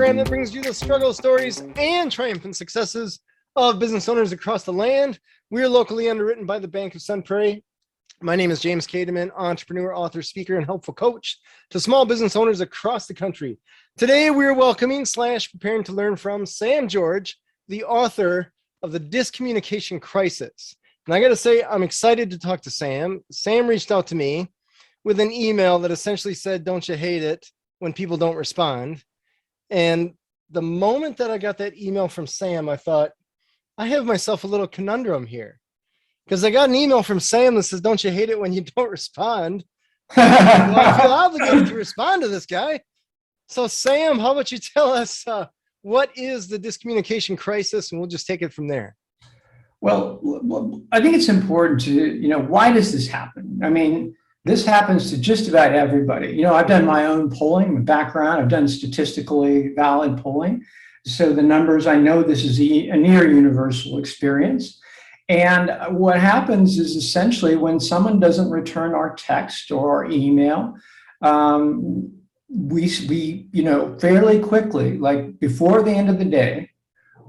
program that brings you the struggle stories and triumphant successes of business owners across the land. We are locally underwritten by the Bank of Sun Prairie. My name is James Kademan, entrepreneur, author, speaker, and helpful coach to small business owners across the country. Today, we are welcoming / preparing to learn from Sam George, the author of the Discommunication Crisis. And I got to say, I'm excited to talk to Sam. Sam reached out to me with an email that essentially said, "Don't you hate it when people don't respond?" And the moment that I got that email from Sam, I thought, I have myself a little conundrum here. Because I got an email from Sam that says, "Don't you hate it when you don't respond?" Well, I feel obligated to respond to this guy. So Sam, how about you tell us what is the discommunication crisis, and we'll just take it from there. Well, I think it's important to, why does this happen? I mean, this happens to just about everybody. I've done my own polling, my background, I've done statistically valid polling. So the numbers, I know this is a near universal experience. And what happens is essentially when someone doesn't return our text or our email, we fairly quickly, like before the end of the day,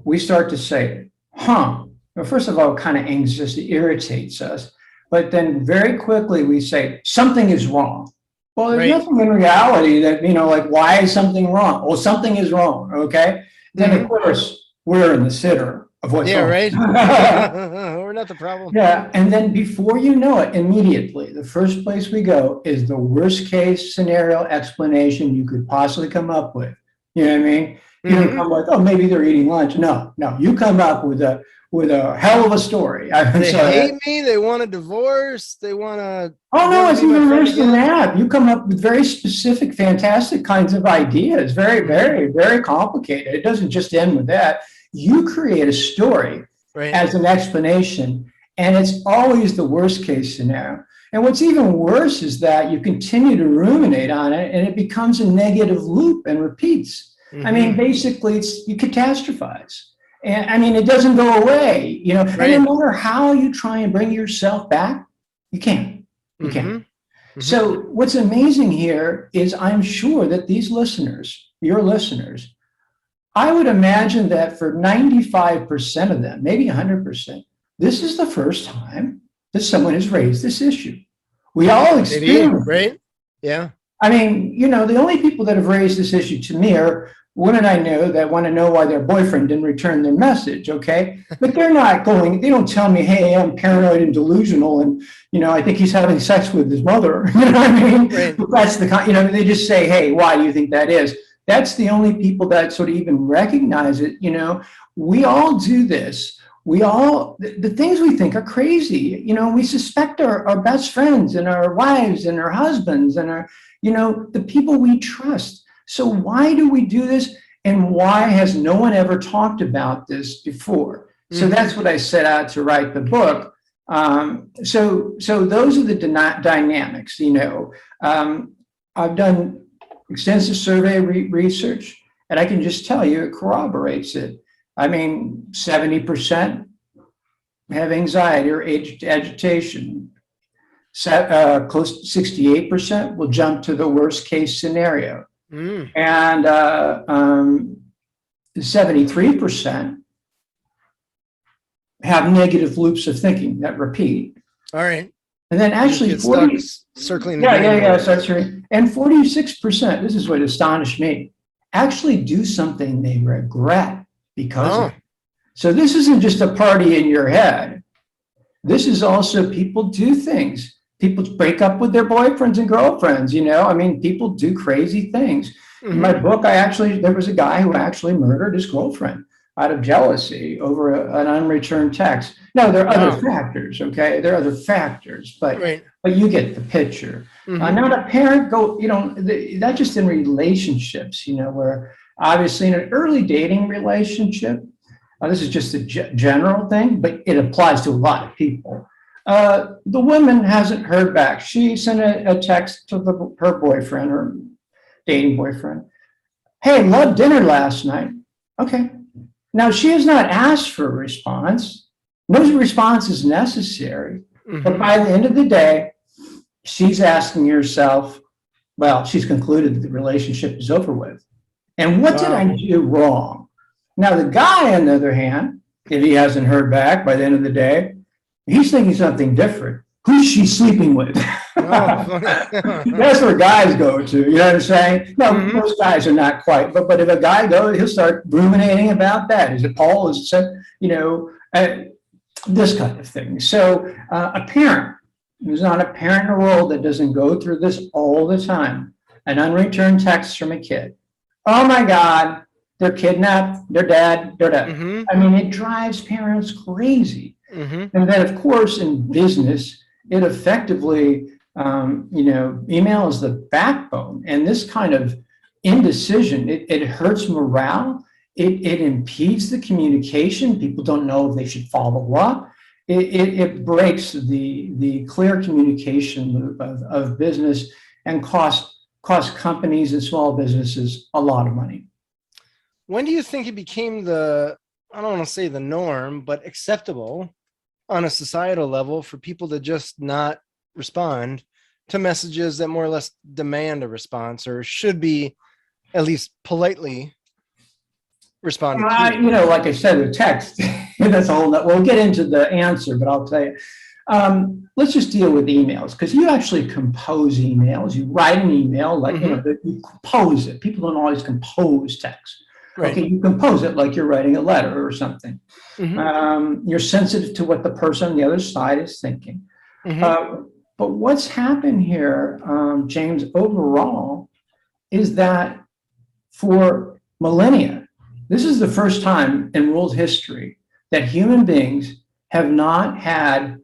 we start to say, Well, first of all, it kind of anxious, it irritates us. But then very quickly we say, something is wrong. Well, there's nothing in reality that, why is something wrong? Well, something is wrong, okay? Then, of course, we're in the center of what's wrong. Right? We're not the problem. Yeah, and then before you know it, immediately, the first place we go is the worst case scenario explanation you could possibly come up with. You know what I mean? You don't come like, maybe they're eating lunch. No, you come up with a hell of a story. They hate me. They want a divorce. They want to. Oh no, it's even worse than that. You come up with very specific, fantastic kinds of ideas. Very, very, very complicated. It doesn't just end with that. You create a story as an explanation, and it's always the worst case scenario. And what's even worse is that you continue to ruminate on it, and it becomes a negative loop and repeats. I mean, basically, you catastrophize. And I mean, it doesn't go away, and no matter how you try and bring yourself back, you can't. You can't. So what's amazing here is I'm sure that these listeners, your listeners, I would imagine that for 95% of them, maybe 100%, this is the first time that someone has raised this issue. We all experience, right? Yeah. I mean, the only people that have raised this issue to me are women I know that want to know why their boyfriend didn't return their message, okay? But they don't tell me, hey, I'm paranoid and delusional, and, I think he's having sex with his mother, you know what I mean? Right. That's they just say, hey, why do you think that is? That's the only people that sort of even recognize it, We all do this. The things we think are crazy, we suspect our best friends and our wives and our husbands and our, the people we trust. So why do we do this? And why has no one ever talked about this before? So that's what I set out to write the book. So those are the dynamics, I've done extensive survey research, and I can just tell you it corroborates it. I mean, 70% have anxiety or agitation. Close to 68% will jump to the worst case scenario. And 73% have negative loops of thinking that repeat. All right. And then actually 40, circling. Yeah. So that's right. And 46%, this is what astonished me, actually do something they regret because of it. So this isn't just a party in your head. This is also people do things. People break up with their boyfriends and girlfriends, I mean, people do crazy things. In my book, there was a guy who actually murdered his girlfriend out of jealousy over an unreturned text. No, there are other factors, okay? There are other factors, but you get the picture. Not a parent that's just in relationships, where obviously in an early dating relationship, this is just a general thing, but it applies to a lot of people. The woman hasn't heard back. She sent a text to her boyfriend or dating boyfriend. Hey, loved dinner last night. Okay. Now, she has not asked for a response. No response is necessary. But by the end of the day, she's asking herself, well, she's concluded that the relationship is over with. And what did I do wrong? Now, the guy, on the other hand, if he hasn't heard back by the end of the day, he's thinking something different. Who's she sleeping with? That's where guys go to. You know what I'm saying? No, most guys are not quite. But if a guy goes, he'll start ruminating about that. Is it Paul? Is it, this kind of thing. So a parent, there's not a parent in the world that doesn't go through this all the time. An unreturned text from a kid. Oh my God, they're kidnapped, they're dead, they're dead. I mean, it drives parents crazy. And then, of course, in business, it effectively, email is the backbone. And this kind of indecision, it hurts morale. It impedes the communication. People don't know if they should follow up. It breaks the clear communication loop of business and costs companies and small businesses a lot of money. When do you think it became I don't want to say the norm, but acceptable on a societal level for people to just not respond to messages that more or less demand a response or should be at least politely responded to? Like I said, the text, that's a whole nother, we'll get into the answer, but I'll tell you. Let's just deal with emails, because you actually compose emails. You write an email, like, you compose it. People don't always compose text. Right. Okay, you compose it like you're writing a letter or something. You're sensitive to what the person on the other side is thinking. But what's happened here, James, overall, is that for millennia, this is the first time in world history that human beings have not had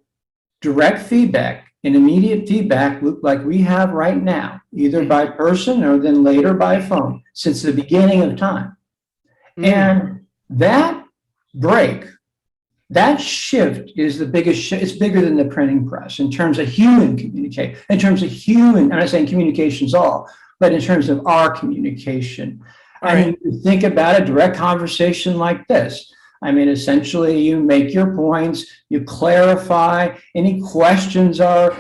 direct feedback and immediate feedback loop like we have right now, either by person or then later by phone, since the beginning of time. And that break, that shift is the biggest shift. It's bigger than the printing press in terms of human communication, in terms of human, I'm not saying communication's all, but in terms of our communication. I mean, you think about a direct conversation like this. I mean, essentially, you make your points, you clarify, any questions are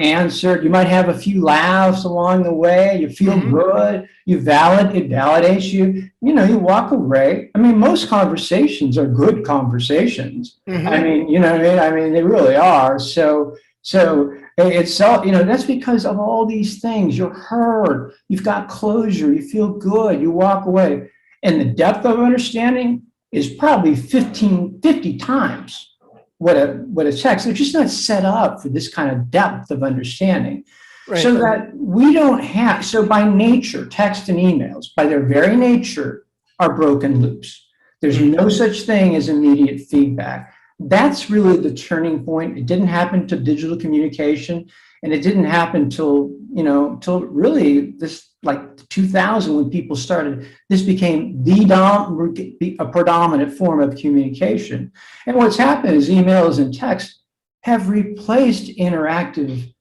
answered. You might have a few laughs along the way. You feel good. It validates you. You walk away. I mean, most conversations are good conversations. I mean, I mean, they really are. So it's that's because of all these things. You're heard. You've got closure. You feel good. You walk away. And the depth of understanding is probably 50 times what a text. They're just not set up for this kind of depth of understanding. Right. So that we don't have, so by nature, text and emails, by their very nature, are broken loops. There's no such thing as immediate feedback. That's really the turning point. It didn't happen to digital communication, and it didn't happen till really this, like 2000, when people started, this became a predominant form of communication. And what's happened is emails and text have replaced interactive,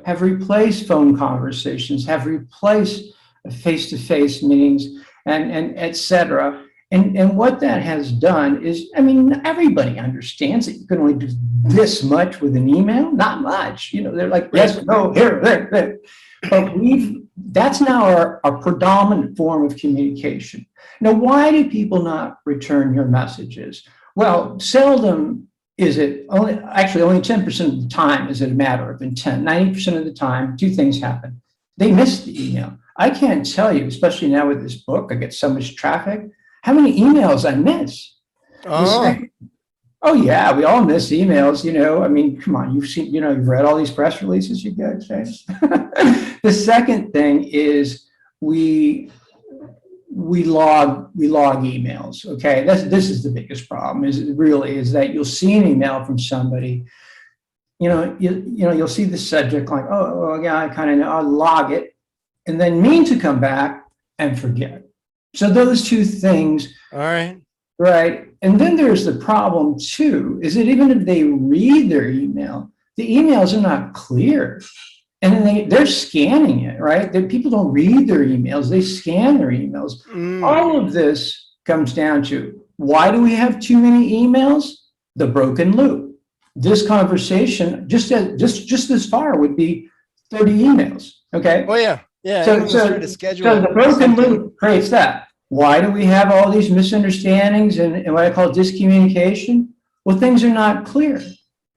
have replaced phone conversations, have replaced face-to-face meetings, and et cetera. And what that has done is, I mean, everybody understands that you can only do this much with an email, not much. They're like, yes, no, here, there. But that's now our predominant form of communication. Now, why do people not return your messages? Well, seldom is it, only 10% of the time is it a matter of intent. 90% of the time, two things happen. They miss the email. I can't tell you, especially now with this book, I get so much traffic, how many emails I miss. Oh yeah, we all miss emails, I mean, come on, you've seen, you've read all these press releases you get, James. The second thing is we log emails. Okay, this is the biggest problem. Is that you'll see an email from somebody, you'll see the subject like, oh yeah, I kind of know, I'll log it, and then mean to come back and forget. So those two things. All right. Right. And then there's the problem too, is that even if they read their email, the emails are not clear. And then they're scanning it, right? People don't read their emails, they scan their emails. All of this comes down to, why do we have too many emails? The broken loop. This conversation, just this far, would be 30 emails. Okay. Oh yeah. Yeah. So the broken loop creates that. Why do we have all these misunderstandings and what I call discommunication? Well, things are not clear.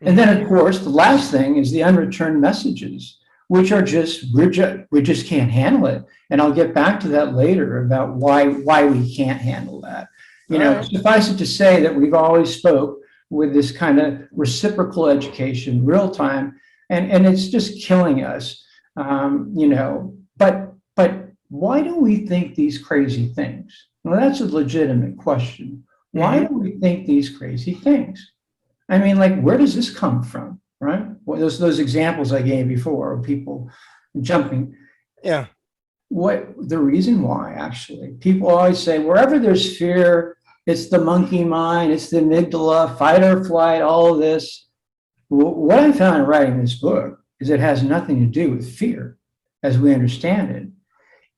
And then, of course, the last thing is the unreturned messages, which are just, we just can't handle it. And I'll get back to that later about why we can't handle that. Suffice it to say that we've always spoke with this kind of reciprocal education, real time, and it's just killing us. But why do we think these crazy things? Well, that's a legitimate question. Why do we think these crazy things? I mean, like, where does this come from, right? Well, those examples I gave before of people jumping. Yeah. What the reason why, actually, people always say, wherever there's fear, it's the monkey mind, it's the amygdala, fight or flight, all of this. What I found in writing this book is it has nothing to do with fear as we understand it.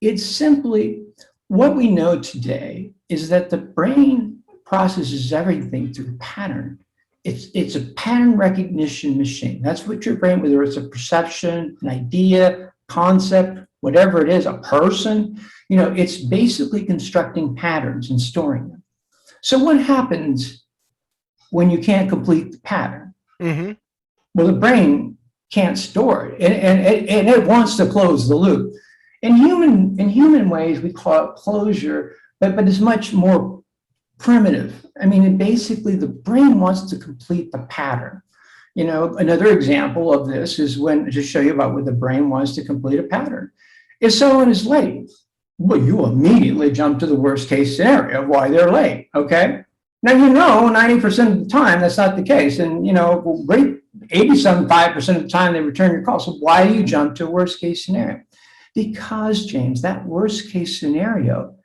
It's simply what we know today is that the brain processes everything through pattern. It's a pattern recognition machine. That's what your brain, whether it's a perception, an idea, concept, whatever it is, a person, it's basically constructing patterns and storing them. So what happens when you can't complete the pattern? Well, the brain can't store it, and it wants to close the loop. In human ways, we call it closure, but it's much more primitive. I mean, basically, the brain wants to complete the pattern. Another example of this is to show you about what the brain wants to complete a pattern. If someone is late, well, you immediately jump to the worst case scenario of why they're late, okay? Now, 90% of the time, that's not the case. And, great, 87.5% of the time, they return your call. So why do you jump to a worst case scenario? Because, James, that worst case scenario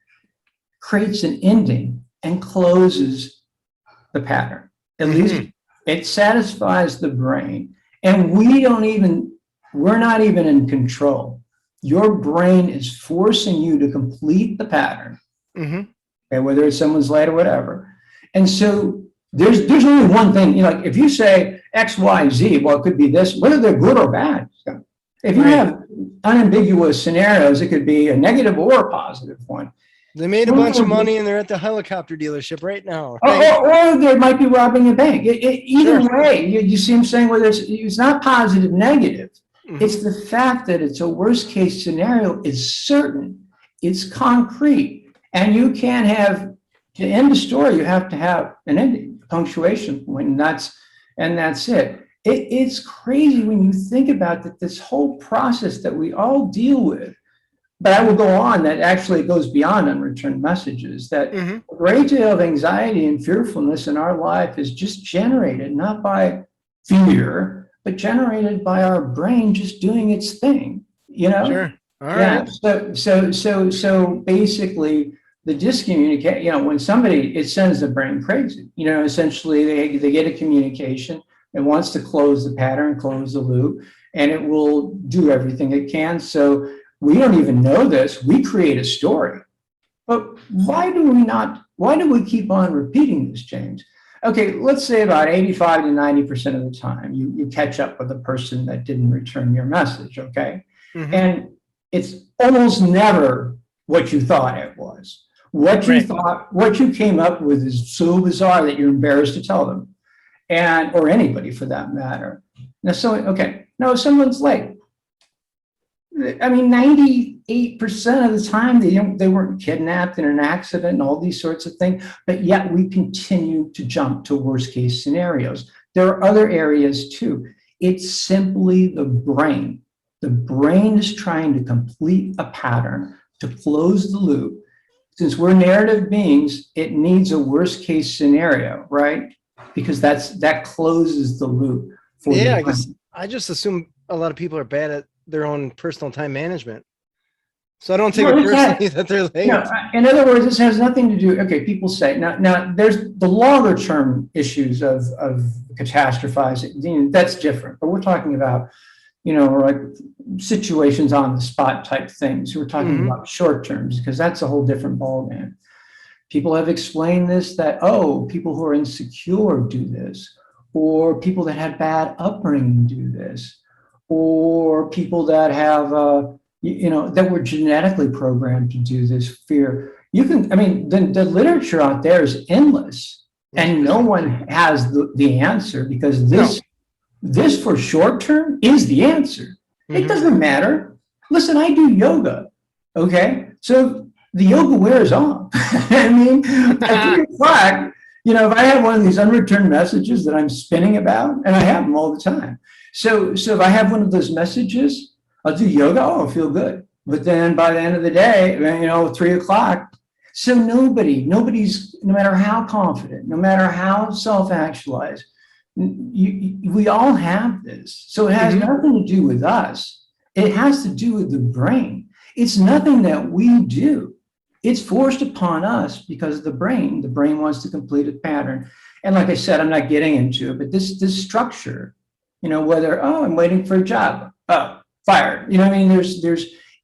creates an ending and closes the pattern. At least it satisfies the brain. And we're not even in control. Your brain is forcing you to complete the pattern, okay, whether it's someone's late or whatever. And so there's only one thing, like if you say X, Y, Z, well, it could be this, whether they're good or bad. If you have unambiguous scenarios, it could be a negative or a positive one. They made a bunch of money and they're at the helicopter dealership right now. Right? Or they might be robbing a bank. Either way, you see what I'm saying? Whether it's not positive, negative. It's the fact that it's a worst case scenario is certain, it's concrete, and you can't have, to end the story, you have to have an ending, punctuation point, and that's it. It's crazy when you think about that, this whole process that we all deal with. But I will go on that actually goes beyond unreturned messages, that a great deal of anxiety and fearfulness in our life is just generated not by fear, but generated by our brain just doing its thing, Sure. All right. So basically the discommunication, when somebody, it sends the brain crazy, essentially they get a communication. It wants to close the pattern, close the loop, and it will do everything it can. So we don't even know this. We create a story. But why do we keep on repeating this, James? Okay, let's say about 85 to 90% of the time, you catch up with a person that didn't return your message, okay? And it's almost never what you thought it was. What you came up with is so bizarre that you're embarrassed to tell them. Or anybody for that matter. Now, if someone's late, I mean, 98% of the time they weren't kidnapped in an accident and all these sorts of things, but yet we continue to jump to worst case scenarios. There are other areas too. It's simply the brain. The brain is trying to complete a pattern to close the loop. Since we're narrative beings, it needs a worst case scenario, right? Because that closes the loop. I just assume a lot of people are bad at their own personal time management. So I don't take it personally that they're late. No, in other words, this has nothing to do, okay, people say, now there's the longer term issues of catastrophizing, that's different, but we're talking about, like situations on the spot type things. We're talking about short terms, because that's a whole different ballgame. People have explained this, that, people who are insecure do this, or people that had bad upbringing do this, or people that have, that were genetically programmed to do this fear. you can, I mean, the literature out there is endless, and no one has the answer, because this for short term is the answer. It doesn't matter. Listen, I do yoga. Okay. So the yoga wears off. I mean, at 3 o'clock, if I have one of these unreturned messages that I'm spinning about, and I have them all the time. So if I have one of those messages, I'll do yoga. Oh, I'll feel good. But then by the end of the day, 3 o'clock. So nobody's, no matter how confident, no matter how self-actualized, we all have this. So it has nothing to do with us. It has to do with the brain. It's nothing that we do. It's forced upon us because of the brain. The brain wants to complete a pattern. And like I said, I'm not getting into it, but this structure, whether, I'm waiting for a job, fired.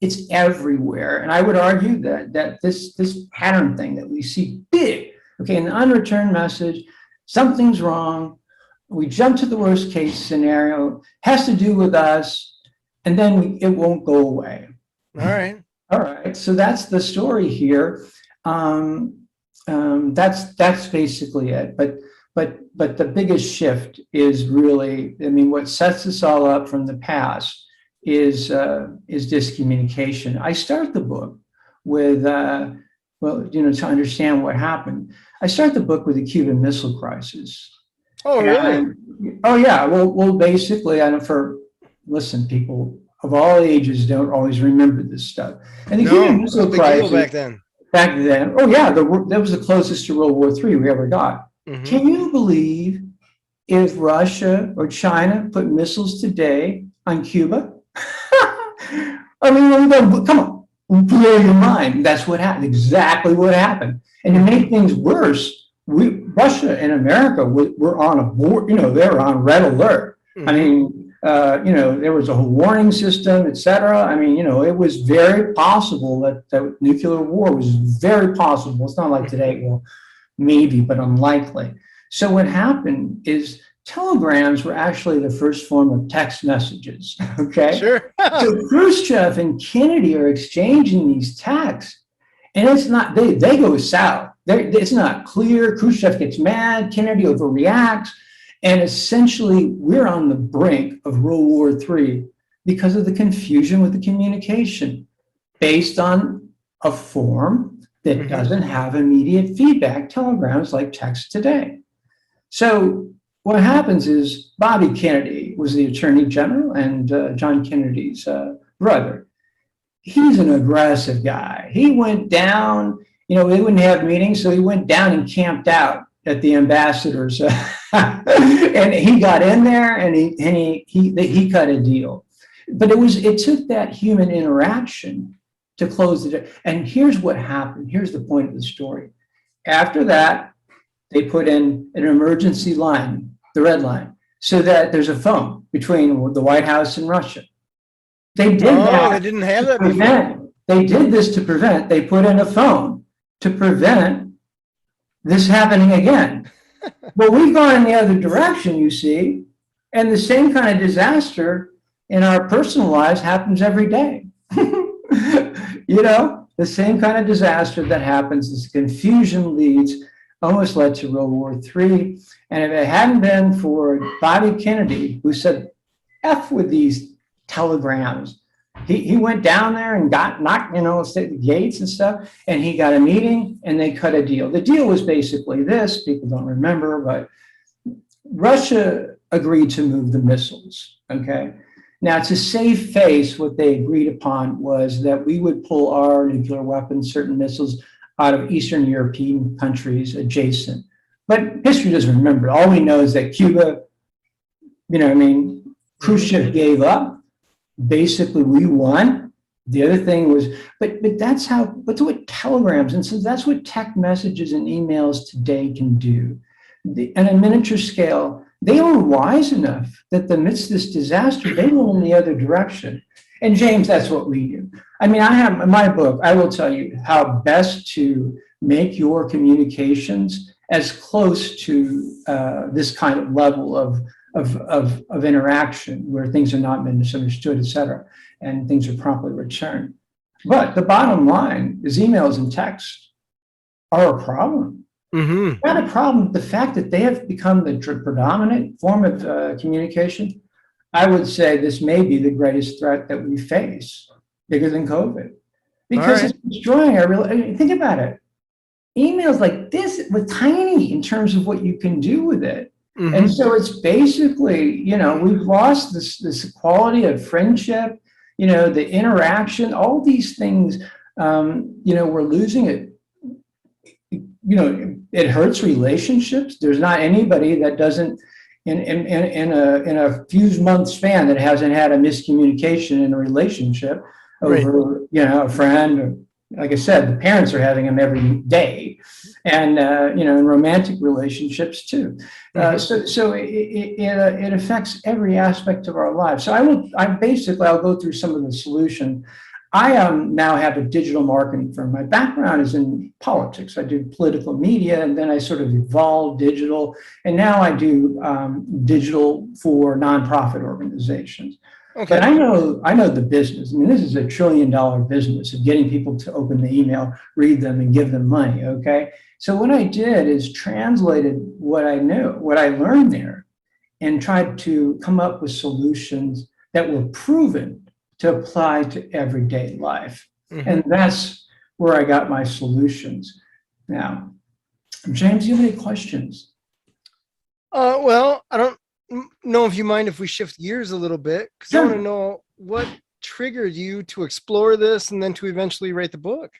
It's everywhere. And I would argue that this pattern thing that we see big, okay, an unreturned message, something's wrong, we jump to the worst case scenario, has to do with us, and then it won't go away. All right. All right. So that's the story here. That's basically it. But the biggest shift is really, what sets us all up from the past is discommunication. I start the book with, to understand what happened. I start the book with the Cuban Missile Crisis. Oh, really? Oh, yeah. Well, basically, listen, people of all ages don't always remember this stuff. And the Cuban Missile Crisis back then. Oh, yeah, that was the closest to World War III we ever got. Can you believe if Russia or China put missiles today on Cuba? I mean, come on, blow your mind. That's what happened. Exactly what happened. And to make things worse, Russia and America were on a board. They were on red alert. I mean, there was a whole warning system, et cetera. I mean, it was very possible that nuclear war was very possible. It's not like today, well, maybe, but unlikely. So what happened is telegrams were actually the first form of text messages. Okay. Sure. So Khrushchev and Kennedy are exchanging these texts, and it's not, they go south. It's not clear. Khrushchev gets mad. Kennedy overreacts. And essentially, we're on the brink of World War III because of the confusion with the communication based on a form that doesn't have immediate feedback, telegrams like text today. So what happens is Bobby Kennedy was the Attorney General and John Kennedy's brother. He's an aggressive guy. He went down, they wouldn't have meetings, so he went down and camped out at the ambassador's. And he got in there and he cut a deal. But it took that human interaction to close it. And here's what happened. Here's the point of the story. After that, they put in an emergency line, the red line, so that there's a phone between the White House and Russia. They did that. They didn't have that before. They did this to prevent. They put in a phone to prevent this happening again. Well, we've gone in the other direction, you see, and the same kind of disaster in our personal lives happens every day. The same kind of disaster that happens, this confusion almost led to World War III. And if it hadn't been for Bobby Kennedy, who said, F with these telegrams, he went down there and got knocked, the gates and stuff, and he got a meeting and they cut a deal. The deal was basically this, people don't remember, but Russia agreed to move the missiles, okay? Now, to save face, what they agreed upon was that we would pull our nuclear weapons, certain missiles, out of Eastern European countries adjacent. But history doesn't remember. All we know is that Cuba, Khrushchev gave up. Basically, we won. The other thing was, but that's what telegrams, and so that's what text messages and emails today can do. On a miniature scale, they were wise enough that amidst this disaster, they went in the other direction. And James, that's what we do. I have in my book, I will tell you how best to make your communications as close to this kind of level of interaction where things are not misunderstood, et cetera, and things are promptly returned. But the bottom line is emails and text are a problem. Mm-hmm. Not a problem. The fact that they have become the predominant form of communication, I would say this may be the greatest threat that we face, bigger than COVID, because right. it's destroying our real. I mean, think about it. Emails like this were tiny in terms of what you can do with it. Mm-hmm. And so it's basically, we've lost this quality of friendship, the interaction, all these things, we're losing it. It hurts relationships. There's not anybody that doesn't in a few months span that hasn't had a miscommunication in a relationship over, a friend, or like I said, the parents are having them every day, and in romantic relationships too. So it affects every aspect of our lives. So I'll go through some of the solution. I now have a digital marketing firm. My background is in politics. I do political media, and then I sort of evolved digital, and now I do digital for nonprofit organizations. Okay. But I know the business. I mean, this is $1 trillion business of getting people to open the email, read them, and give them money. Okay. So what I did is translated what I knew, what I learned there, and tried to come up with solutions that were proven to apply to everyday life. Mm-hmm. And that's where I got my solutions. Now, James, do you have any questions? Well, I don't know if you mind if we shift gears a little bit, because Sure. I want to know what triggered you to explore this and then to eventually write the book.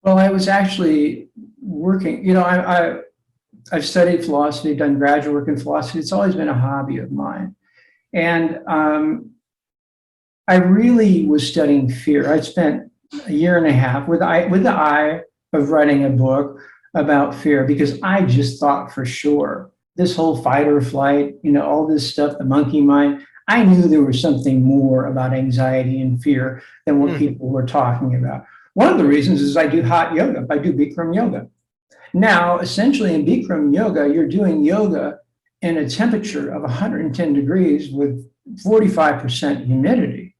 Well, I was actually working, I've studied philosophy, done graduate work in philosophy. It's always been a hobby of mine. And I really was studying fear. I spent a year and a half with the eye of writing a book about fear, because I just thought for sure this whole fight or flight, all this stuff, the monkey mind, I knew there was something more about anxiety and fear than what people were talking about. One of the reasons is I do hot yoga. I do Bikram yoga. Now, essentially in Bikram yoga, you're doing yoga in a temperature of 110 degrees with 45% humidity.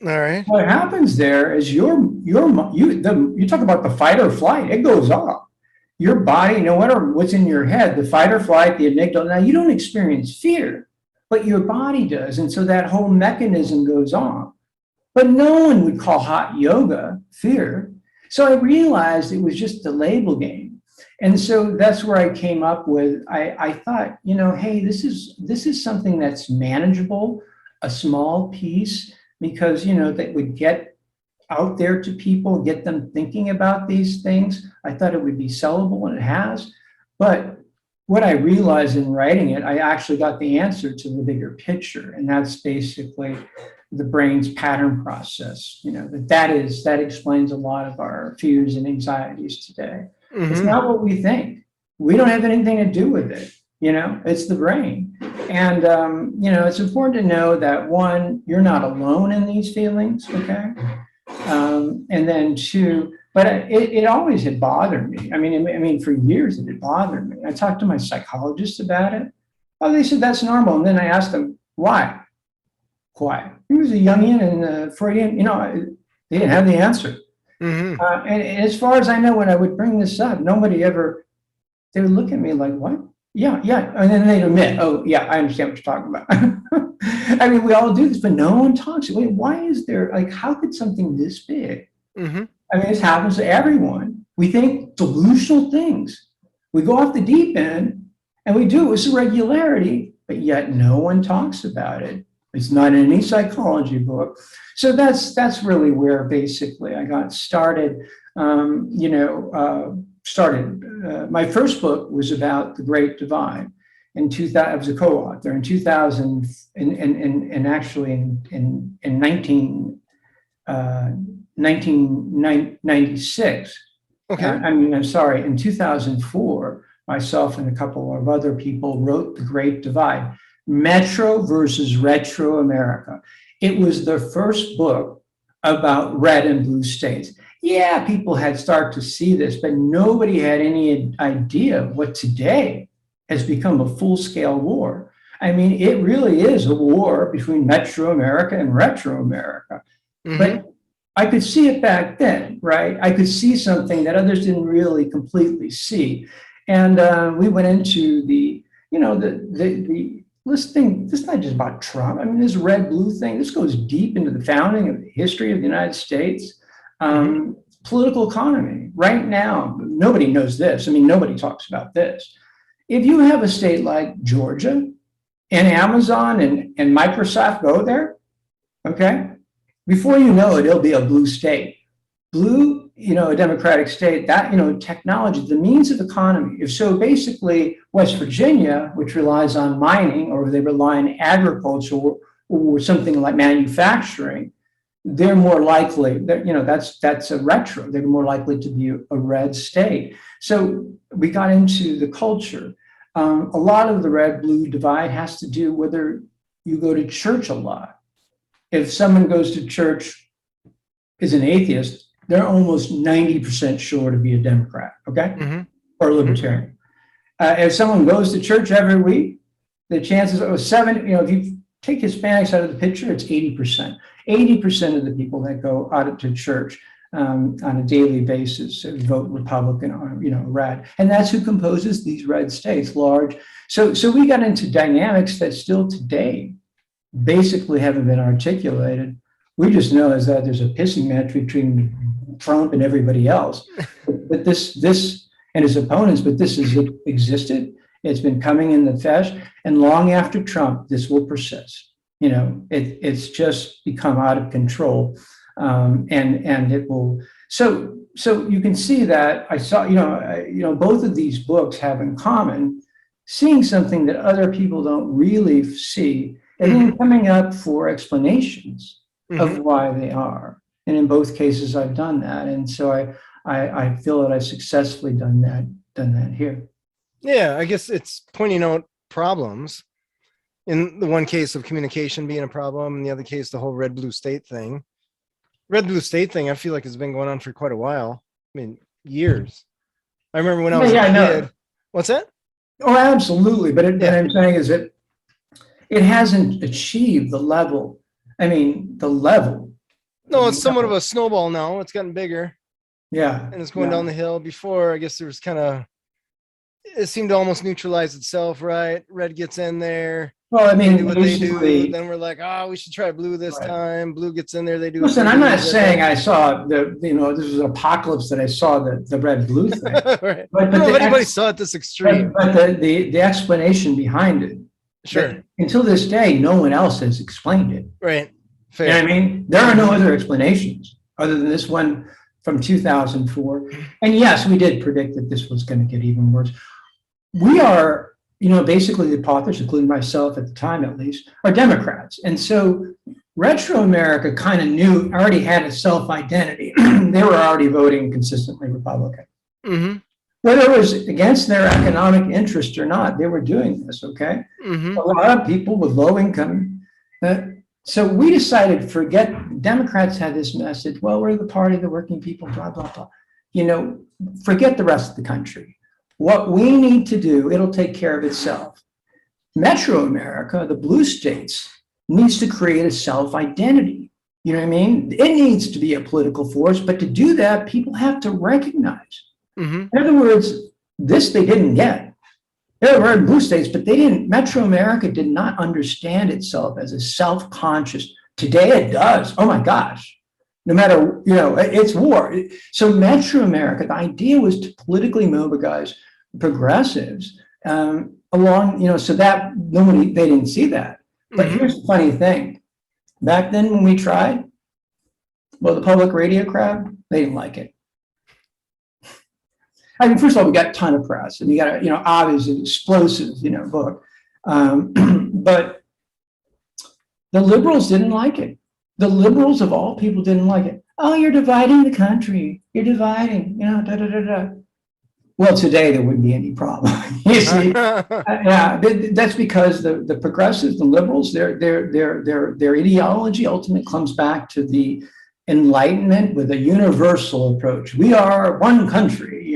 All right. What happens there is you talk about the fight or flight, it goes off. Your body, no matter what's in your head, the fight or flight, the amygdala, now you don't experience fear, but your body does. And so that whole mechanism goes on. But no one would call hot yoga fear. So I realized it was just a label game. And so that's where I came up with, I thought, hey, this is something that's manageable, a small piece, because, that would get out there to people, get them thinking about these things. I thought it would be sellable, and it has. But what I realized in writing it, I actually got the answer to the bigger picture. And that's basically the brain's pattern process, that explains a lot of our fears and anxieties today. Mm-hmm. It's not what we think. We don't have anything to do with it. It's the brain. And, it's important to know that, one, you're not alone in these feelings, okay? And then two, but it always had bothered me. I mean, for years it had bothered me. I talked to my psychologist about it. Oh, they said that's normal. And then I asked them, why? Why? He was a Jungian and Freudian, they didn't have the answer. Mm-hmm. And as far as I know, when I would bring this up, nobody ever, they would look at me like, what? Yeah. And then they'd admit, oh, yeah, I understand what you're talking about. I mean, we all do this, but no one talks. Wait, why is there, how could something this big? Mm-hmm. I mean, this happens to everyone. We think delusional things. We go off the deep end and we do it with regularity, but yet no one talks about it. It's not in any psychology book. So that's really where basically I got started. My first book was about the Great Divide. In 2000, I was a co-author in 2000, and actually in 1996. Okay. In 2004, myself and a couple of other people wrote The Great Divide, Metro versus Retro America. It was the first book about red and blue states. Yeah, people had started to see this, but nobody had any idea what today has become a full-scale war. I mean, it really is a war between Metro America and Retro America. Mm-hmm. But I could see it back then, right? I could see something that others didn't really completely see. And we went into the, this thing, this is not just about Trump. I mean, this red blue thing, this goes deep into the founding of the history of the United States. Political economy right now, nobody knows this. I mean, nobody talks about this. If you have a state like Georgia and Amazon and Microsoft go there, okay, before you know it, it'll be a blue state. Blue, a democratic state, that, technology, the means of economy. If so, basically, West Virginia, which relies on mining, or they rely on agriculture or something like manufacturing, they're more likely, that's a retro. They're more likely to be a red state. So we got into the culture. A lot of the red-blue divide has to do whether you go to church a lot. If someone goes to church, is an atheist, they're almost 90% sure to be a Democrat, okay? Or a libertarian. If someone goes to church every week, the chances are if you take Hispanics out of the picture, it's 80%. 80% of the people that go out to church on a daily basis vote Republican or, red. And that's who composes these red states, large. So we got into dynamics that still today basically haven't been articulated. We just know is that there's a pissing match between Trump and everybody else. But this and his opponents, but this has existed. It's been coming in the flesh, and long after Trump, this will persist. It's just become out of control, and it will. So you can see that I saw, both of these books have in common seeing something that other people don't really see, and then coming up for explanations of why they are. And in both cases, I've done that, and so I feel that I've successfully done that here. Yeah, I guess it's pointing out problems. In the one case of communication being a problem, in the other case, the whole red-blue state thing. Red-blue state thing, I feel like has been going on for quite a while. I mean, years. I remember when I was a kid. What's that? Oh, absolutely. But what I'm saying is that it hasn't achieved the level. I mean, the level. No, it's somewhat of a snowball now. It's gotten bigger. Yeah. And it's going down the hill. Before, I guess there was it seemed to almost neutralize itself, right? Red gets in there. Well, I mean, they do what they do. Then we're like, we should try blue this time. Blue gets in there. They do. Listen, I'm not saying I saw this was an apocalypse that I saw the red-blue thing. Right. But if anybody saw it this extreme. But the explanation behind it. Sure. Until this day, no one else has explained it. Right. Fair. You know what I mean? There are no other explanations other than this one from 2004. And yes, we did predict that this was going to get even worse. We are, basically the authors, including myself at the time at least, are Democrats. And so Retro America kind of already had a self-identity. They were already voting consistently Republican. Whether it was against their economic interest or not, they were doing this, okay? A lot of people with low income. So we decided, Democrats had this message, well, we're the party of the working people, blah, blah, blah. Forget the rest of the country. What we need to do, it'll take care of itself. Metro America, the blue states, needs to create a self-identity. You know what I mean? It needs to be a political force, but to do that, people have to recognize. In other words, this they didn't get. There were blue states, but Metro America did not understand itself as a self-conscious. Today it does. Oh my gosh. No matter, it's war. So Metro America, the idea was to politically mobilize progressives along, so that they didn't see that. But here's the funny thing. Back then when we tried, the public radio crowd, they didn't like it. I mean, first of all, we got a ton of press, and you got obviously explosive, book. But the liberals didn't like it. The liberals of all people didn't like it. Oh, you're dividing the country. You're dividing, da, da, da, da. Well, today there wouldn't be any problem. You see, that's because the progressives, the liberals, their ideology ultimately comes back to the Enlightenment with a universal approach. We are one country,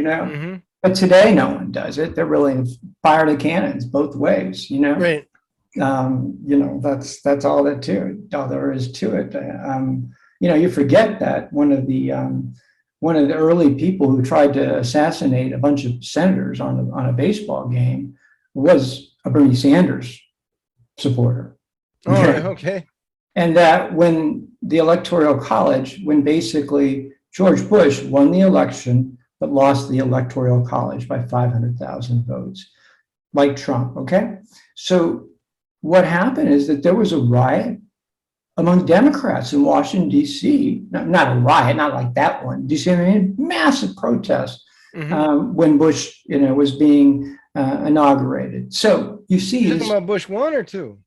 But today, no one does it. They're really fire the cannons both ways, Right. That's all that to it. All there is to it. you forget that one of the early people who tried to assassinate a bunch of senators on a baseball game was a Bernie Sanders supporter. All right. Okay. And that when the Electoral College, when basically George Bush won the election, but lost the Electoral College by 500,000 votes, like Trump, okay? So what happened is that there was a riot among Democrats in Washington, D.C., not a riot, not like that one, D.C., I mean, massive protest when Bush, was being inaugurated. So you see, you're talking about Bush 1 or 2?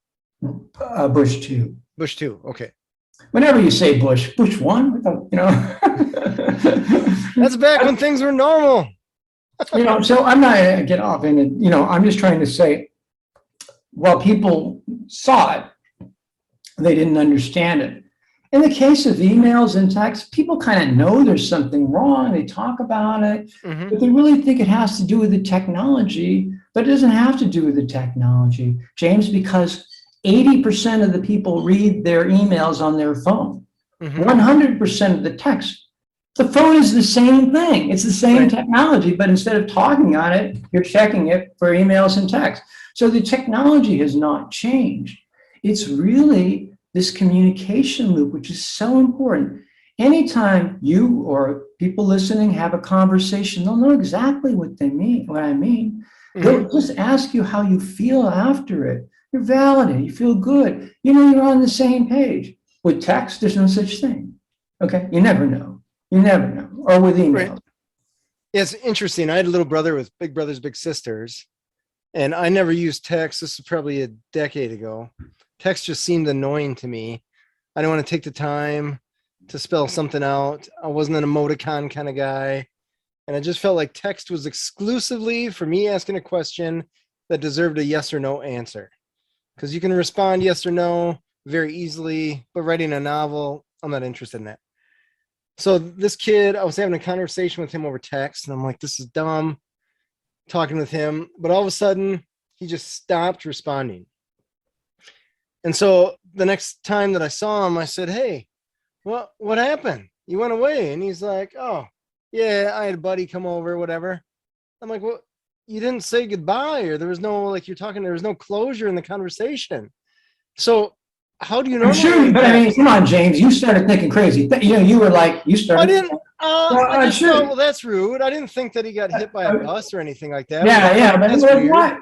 Bush 2. Bush 2. Okay. Whenever you say Bush 1, That's back when things were normal. So I'm not going to get off in it. I'm just trying to say, while people saw it, they didn't understand it. In the case of emails and texts, people kind of know there's something wrong. They talk about it, but they really think it has to do with the technology, but it doesn't have to do with the technology, James, because 80% of the people read their emails on their phone. 100% of the text. The phone is the same thing. It's the same technology, but instead of talking on it, you're checking it for emails and text. So the technology has not changed. It's really this communication loop, which is so important. Anytime you or people listening have a conversation, they'll know exactly what I mean. They'll just ask you how you feel after it. You're validated, you feel good. You're on the same page. With text, there's no such thing. Okay, you never know. Or with email. Right. Yeah, it's interesting. I had a little brother with big brothers, big sisters, and I never used text. This is probably a decade ago. Text just seemed annoying to me. I didn't want to take the time to spell something out. I wasn't an emoticon kind of guy. And I just felt like text was exclusively for me asking a question that deserved a yes or no answer. Because you can respond yes or no very easily, but writing a novel, I'm not interested in that. So this kid, I was having a conversation with him over text, and I'm like, this is dumb, talking with him. But all of a sudden, he just stopped responding. And so the next time that I saw him, I said, hey, what happened? You went away. And he's like, oh, yeah, I had a buddy come over, whatever. I'm like, well, you didn't say goodbye, or there was no, there was no closure in the conversation. So how do you know? I'm sure, but I mean, come on, James, you started thinking crazy. You were like, you started. I didn't. I just thought, well, that's rude. I didn't think that he got hit by a bus or anything like that. Yeah, but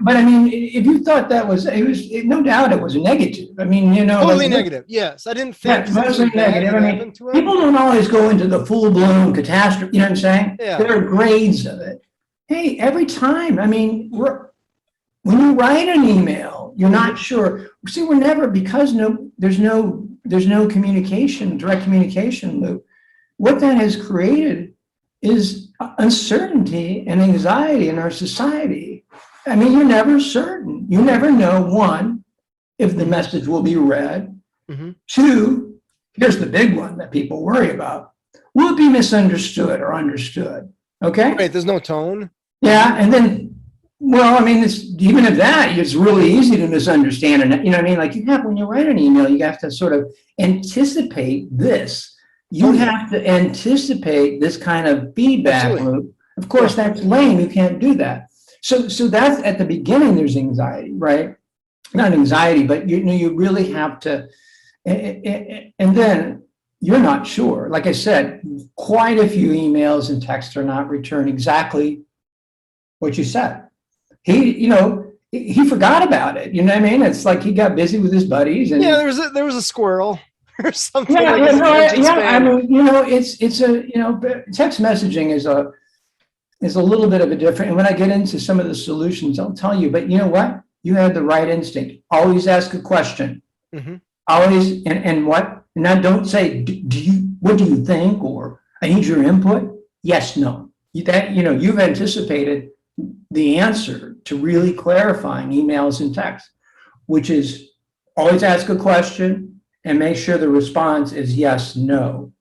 But I mean, if you thought that was, no doubt it was negative. I mean, totally negative. Yes, I didn't think. Yeah, mostly negative. I mean, people don't always go into the full-blown catastrophe. You know what I'm saying? Yeah. There are grades of it. Hey, every time. I mean, when you write an email, you're not sure. See, we're never, because there's no communication, direct communication loop. What that has created is uncertainty and anxiety in our society. I mean, you're never certain. You never know, one, if the message will be read. Two, here's the big one that people worry about. Will it be misunderstood or understood? Okay? Right, there's no tone. Yeah, and then, well, I mean, even if that, it's really easy to misunderstand. And you know what I mean? Like when you write an email, you have to sort of anticipate this. You have to anticipate this kind of feedback loop. Of course, that's lame. You can't do that. So that's at the beginning, there's anxiety, right? Not anxiety, but you really have to, and then you're not sure. Like I said, quite a few emails and texts are not returned exactly what you said. He forgot about it. You know what I mean? It's like he got busy with his buddies. And there was a squirrel or something. I mean, text messaging is a little bit of a different. And when I get into some of the solutions, I'll tell you. But you know what? You had the right instinct. Always ask a question. Always, and what? And now don't say, what do you think? Or I need your input. Yes, no. You've anticipated the answer to really clarifying emails and text, which is always ask a question and make sure the response is yes, no.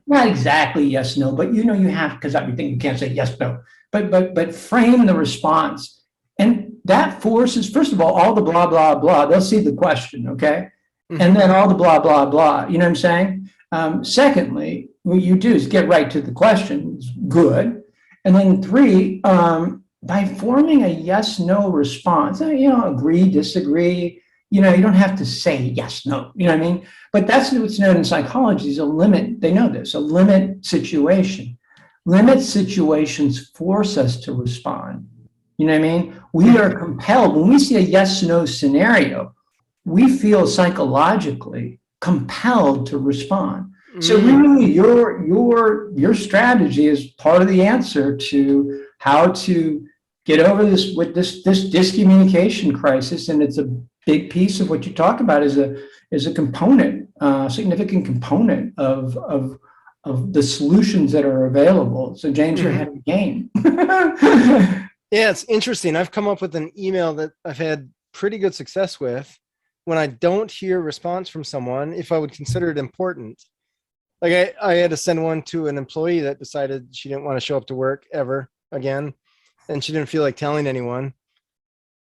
Not exactly yes, no, but you have, because everything you can't say yes, no, but frame the response. And that forces, first of all the blah, blah, blah, they'll see the question, okay? And then all the blah, blah, blah, you know what I'm saying? Secondly, what you do is get right to the question. It's good. And then three, by forming a yes/no response, agree, disagree. You don't have to say yes, no. You know what I mean? But that's what's known in psychology is a limit. They know this, a limit situation. Limit situations force us to respond. You know what I mean? We are compelled when we see a yes/no scenario, we feel psychologically compelled to respond. So really, your strategy is part of the answer to how to get over this discommunication crisis, and it's a big piece of what you talk about is a component, significant component of the solutions that are available. So James, you're ahead of the game. Yeah, it's interesting. I've come up with an email that I've had pretty good success with when I don't hear response from someone, if I would consider it important. Like I had to send one to an employee that decided she didn't want to show up to work ever again, and she didn't feel like telling anyone.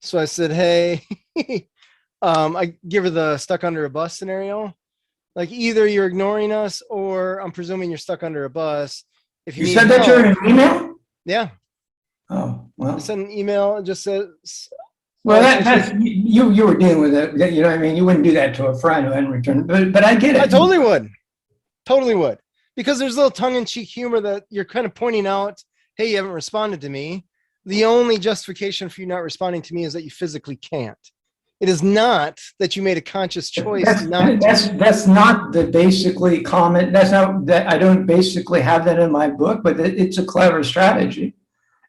So I said, hey, I give her the stuck under a bus scenario. Like either you're ignoring us or I'm presuming you're stuck under a bus. If you said that you're in an email? Yeah. Oh, well. I sent an email. It just says, well, that's you were dealing with it. You know what I mean? You wouldn't do that to a friend who hadn't returned, but I get it. I totally would. Totally would. Because there's a little tongue-in-cheek humor that you're kind of pointing out, hey, you haven't responded to me. The only justification for you not responding to me is that you physically can't. It is not that you made a conscious choice that's not the basically comment. That's not that I don't basically have that in my book, but it's a clever strategy.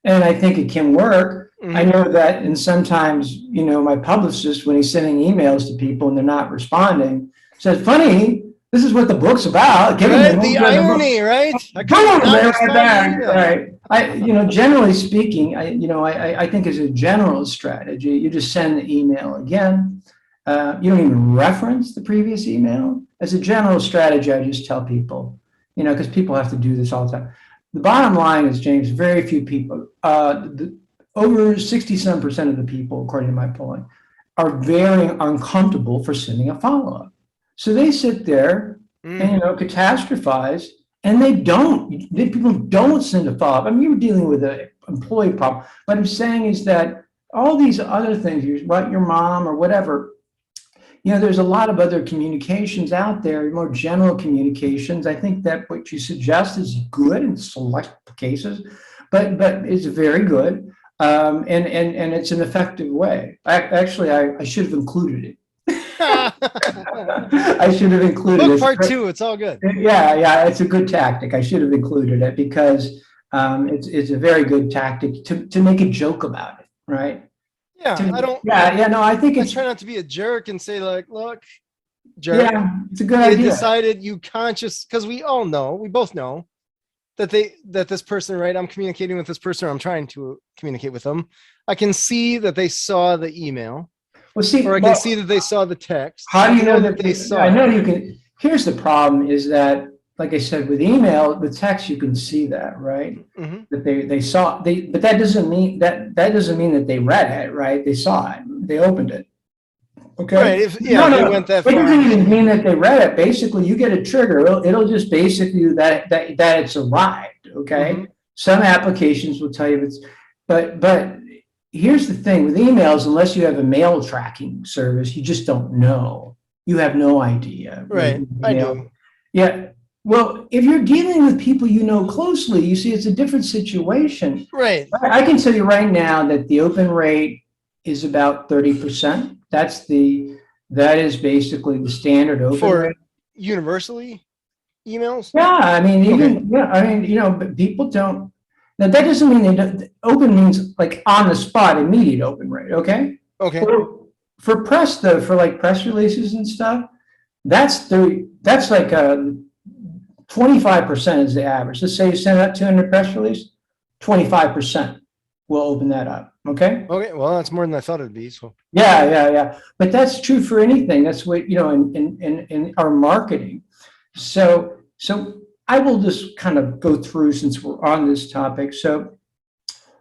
And I think it can work. I know that, and sometimes, my publicist, when he's sending emails to people and they're not responding, says, funny, this is what the book's about. Right, the irony, right? Right. Generally speaking, I think as a general strategy, you just send the email again. You don't even reference the previous email. As a general strategy, I just tell people, because people have to do this all the time. The bottom line is, James, very few people, over 67% of the people, according to my polling, are very uncomfortable for sending a follow-up. So they sit there and, catastrophize, and people don't send a follow-up. I mean, you're dealing with an employee problem. What I'm saying is that all these other things, your mom or whatever, there's a lot of other communications out there, more general communications. I think that what you suggest is good in select cases, but it's very good. And it's an effective way. Actually, I should have included it. I should have included Book it. Part 2, it's all good. Yeah, it's a good tactic. I should have included it because it's a very good tactic to make a joke about it, right? Yeah, I think I try not to be a jerk and say like, look, jerk. Yeah, it's a good idea. Decided because we both know that this person, right? I'm communicating with this person, or I'm trying to communicate with them. I can see that they saw the email. Or I can see that they saw the text. How do you know that they saw? I know you can. Here's the problem: is that, like I said, with email, the text, you can see that, right? That they saw. But that doesn't mean that they read it, right? They saw it. They opened it. Okay. Right. They went that far. It doesn't even mean that they read it. Basically, you get a trigger. It'll just basically that it's arrived. Okay. Some applications will tell you it's, but here's the thing with emails: unless you have a mail tracking service, you just don't know. You have no idea. Right. I do. Yeah. Well, if you're dealing with people closely, you see it's a different situation. Right. I can tell you right now that the open rate is about 30%. That is basically the standard open rate. Universally emails? Yeah, I mean, but people don't. Now that doesn't mean they don't. Open means like on the spot, immediate open rate. Okay. Okay. For press though, for like press releases and stuff, that's like 25% is the average. Let's say you send out 200 press release, 25% will open that up. Okay. Okay. Well, that's more than I thought it'd be. So. Yeah. But that's true for anything. That's what in our marketing. So I will just kind of go through since we're on this topic. So,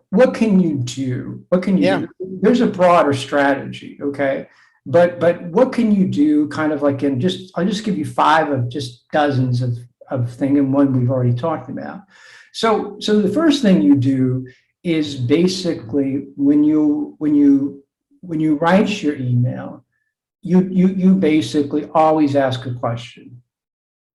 what can you do? Do? There's a broader strategy. Okay. But what can you do kind of like I'll just give you five of just dozens of things, and one we've already talked about. So the first thing you do is basically when you write your email, you basically always ask a question,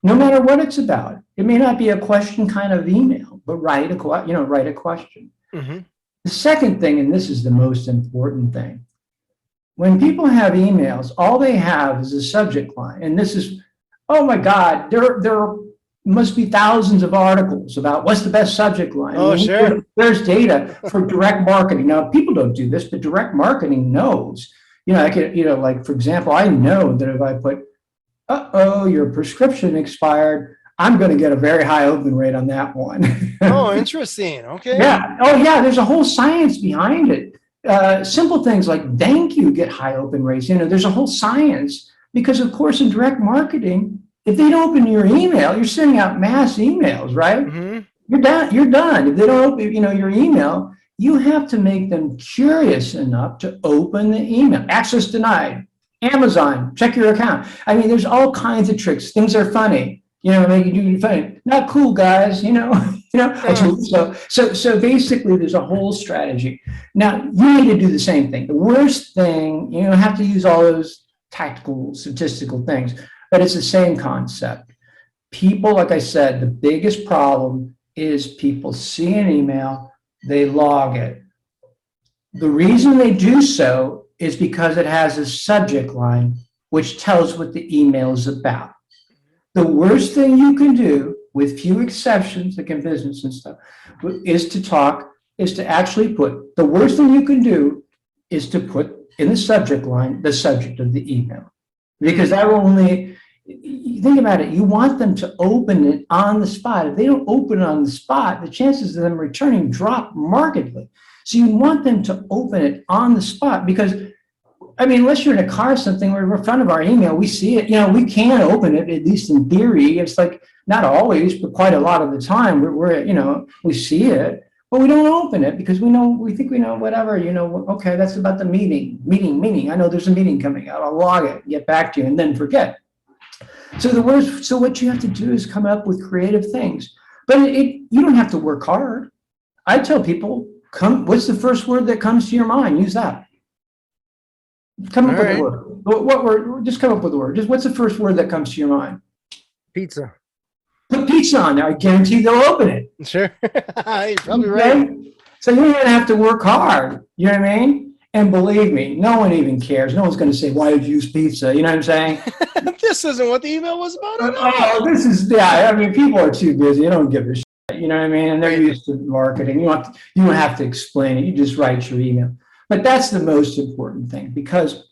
no matter what it's about. It may not be a question kind of email, but write a question. Mm-hmm. The second thing, and this is the most important thing, when people have emails, all they have is a subject line. And this is, oh my God, there must be thousands of articles about what's the best subject line. Oh, sure. There's data for direct marketing. Now, people don't do this, but direct marketing knows. Like, for example, I know that if I put, your prescription expired, I'm going to get a very high open rate on that one. Oh, interesting. Okay. Yeah. Oh, yeah. There's a whole science behind it. Simple things like thank you get high open rates. There's a whole science because, of course, in direct marketing, if they don't open your email, you're sending out mass emails, right? Mm-hmm. You're done. You're done. If they don't open, your email, you have to make them curious enough to open the email. Access denied. Amazon, check your account. I mean, there's all kinds of tricks. Things are funny. Make you funny. Not cool, guys. So basically, there's a whole strategy. Now, you need to do the same thing. The worst thing, you don't have to use all those tactical, statistical things, but it's the same concept. People, like I said, the biggest problem is people see an email, they log it. The reason they do so is because it has a subject line which tells what the email is about. The worst thing you can do, with few exceptions, like in business and stuff, is to actually put, the worst thing you can do is to put in the subject line the subject of the email. Because that will only, think about it, you want them to open it on the spot. If they don't open it on the spot, the chances of them returning drop markedly. So you want them to open it on the spot because, unless you're in a car or something, we're in front of our email, we see it, we can open it, at least in theory. It's like, not always, but quite a lot of the time, we see it, but we don't open it because we think we know whatever, okay, that's about the meeting. I know there's a meeting coming out. I'll log it, get back to you, and then forget. So what you have to do is come up with creative things, but you don't have to work hard. I tell people, what's the first word that comes to your mind? Use that. Come up with a word. What word? Just come up with a word. Just what's the first word that comes to your mind? Pizza. Put pizza on there. I guarantee they'll open it. Sure. You're probably right. So you don't even have to work hard. You know what I mean? And believe me, no one even cares. No one's going to say, why did you use pizza? You know what I'm saying? This isn't what the email was about at all. Oh, people are too busy. They don't give a shit. You know what I mean? And they're used to marketing. You don't have to explain it. You just write your email. But that's the most important thing, because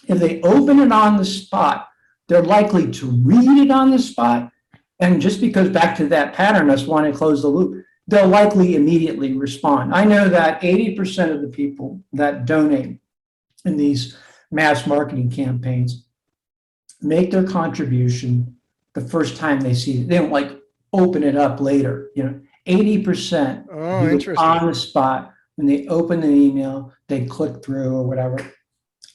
if they open it on the spot, they're likely to read it on the spot. And just because, back to that pattern, us wanting to close the loop, they'll likely immediately respond. I know that 80% of the people that donate in these mass marketing campaigns make their contribution the first time they see it. They don't open it up later. 80% on the spot. When they open the email, they click through or whatever,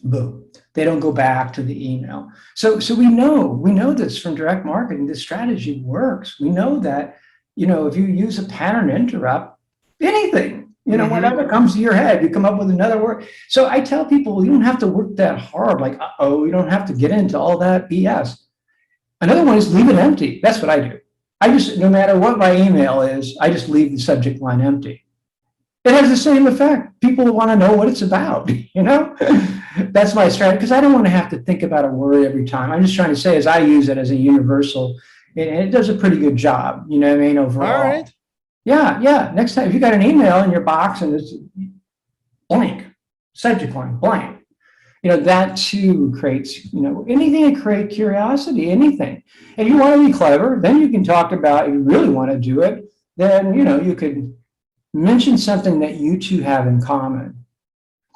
boom. They don't go back to the email. So we know this from direct marketing. This strategy works. We know that, if you use a pattern interrupt, anything, whatever comes to your head, you come up with another word. So I tell people, you don't have to work that hard. You don't have to get into all that BS. Another one is leave it empty. That's what I do. No matter what my email is, I just leave the subject line empty. It has the same effect. People want to know what it's about, That's my strategy, because I don't want to have to think about a word every time. I'm just trying to say, as I use it as a universal, and it does a pretty good job, overall. All right. Yeah. Next time, if you got an email in your box and it's blank, subject line, blank, that too creates, anything to create curiosity, anything. If you want to be clever, then you can talk about, if you really want to do it, then, you could mention something that you two have in common,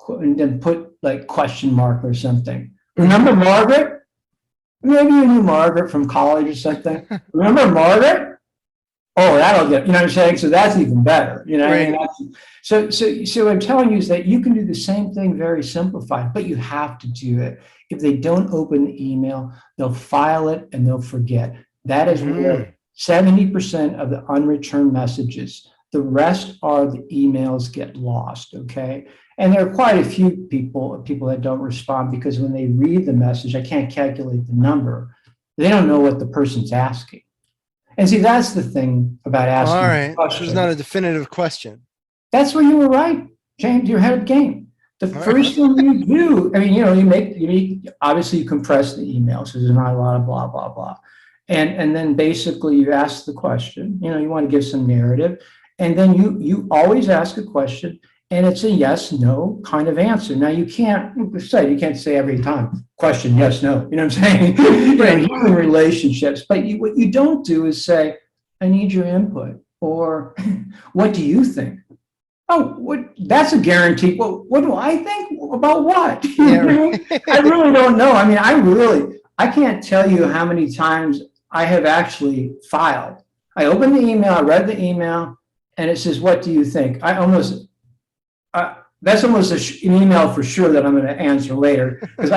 and then put question mark or something. Remember Margaret? Maybe you knew Margaret from college or something. Remember Margaret? Oh, that'll get, you know what I'm saying? So that's even better. You know what I mean? Right. So what I'm telling you is that you can do the same thing very simplified, but you have to do it. If they don't open the email, they'll file it and they'll forget. That is Mhm. where 70% of the unreturned messages, the rest are the emails get lost, okay? And there are quite a few people that don't respond because when they read the message, I can't calculate the number. They don't know what the person's asking. And see, that's the thing about All asking a right. So there's not question. a definitive question. That's where you were right, James. You're ahead of the game. The All right. first thing you do, I mean, obviously you compress the email, so there's not a lot of blah, blah, blah. And then basically you ask the question, you want to give some narrative. And then you always ask a question and it's a yes, no kind of answer. Now you can't say every time question, yes, no, you know what I'm saying? Right. Human relationships, but what you don't do is say, I need your input, or what do you think? Oh, that's a guarantee. Well, what do I think about what? Yeah. Right. I really don't know. I mean, I can't tell you how many times I have actually filed. I opened the email, I read the email, and it says, what do you think? That's almost an email for sure that I'm going to answer later because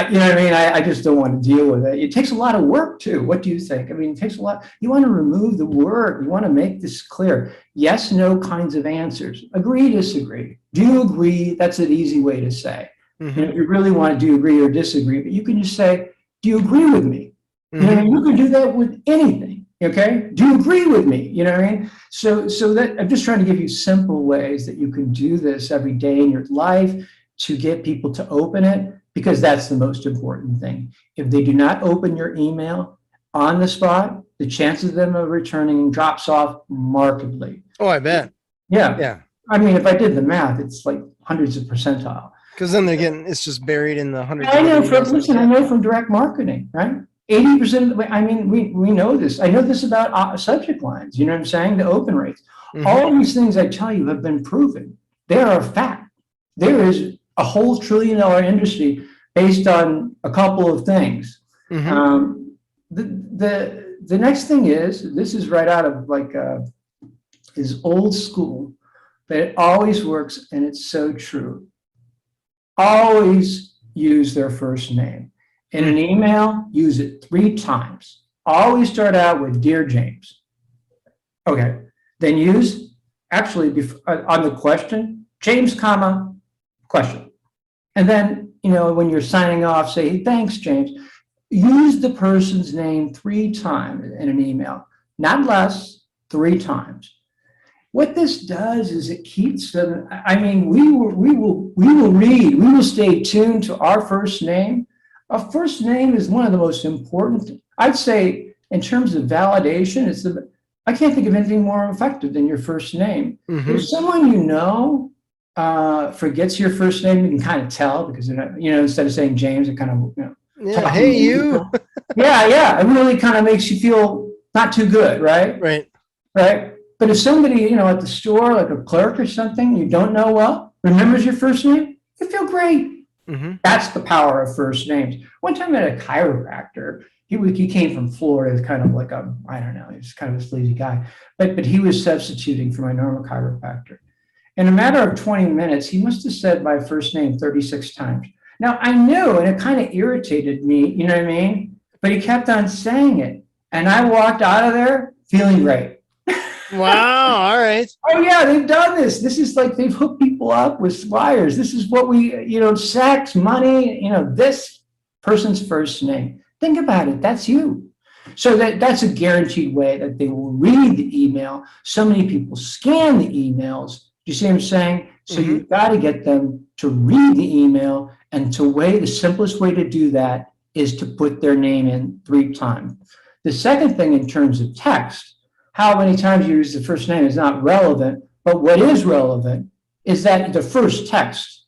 you know what I mean? I just don't want to deal with it. It takes a lot of work too. What do you think? I mean, it takes a lot. You want to remove the word. You want to make this clear. Yes, no kinds of answers. Agree, disagree. Do you agree? That's an easy way to say. Mhm. If you really want to, do you agree or disagree? But you can just say, do you agree with me? Mhm. You can do that with anything. Okay. Do you agree with me? You know what I mean? So that I'm just trying to give you simple ways that you can do this every day in your life to get people to open it, because that's the most important thing. If they do not open your email on the spot, the chances of them returning drops off markedly. Oh, I bet. Yeah. Yeah. I mean, if I did the math, it's like hundreds of percentile. Because then it's just buried in the hundreds I of other know emails. I know from direct marketing, right? 80% of the, I mean, we know this. I know this about subject lines, you know what I'm saying? The open rates. Mhm. All these things I tell you have been proven. They are a fact. There is a whole $1 trillion industry based on a couple of things. Mhm. The next thing is, this is right out of is old school, but it always works and it's so true. Always use their first name. In an email, use it 3 times. Always start out with Dear James. Okay. Then use, actually, on the question, James, comma, question. And then, when you're signing off, say, hey, thanks, James. Use the person's name 3 times in an email, not less, 3 times. What this does is it keeps them. I mean, we will stay tuned to our first name. Our first name is one of the most important. I'd say, in terms of validation, I can't think of anything more effective than your first name. Mhm. If someone forgets your first name, you can kind of tell because they're not, instead of saying James, it kind of, Yeah. talking Hey, to you. people. Yeah, it really kind of makes you feel not too good, right? Right. Right. But if somebody, at the store, like a clerk or something, you don't know well, remembers your first name, you feel great. Mhm. That's the power of first names. One time I had a chiropractor. He came from Florida, kind of like I don't know, he's kind of a sleazy guy, but he was substituting for my normal chiropractor. In a matter of 20 minutes, he must have said my first name 36 times. Now I knew, and it kind of irritated me, you know what I mean? But he kept on saying it. And I walked out of there feeling great. Wow. All right. Oh yeah, they've done this. This is like they've hooked people up with wires. This is what sex, money, this person's first name. Think about it. That's you. So that's a guaranteed way that they will read the email. So many people scan the emails. Do you see what I'm saying? So you've got to get them to read the email, and the simplest way to do that is to put their name in 3 times. The second thing, in terms of text, how many times you use the first name is not relevant, but what is relevant is that the first text,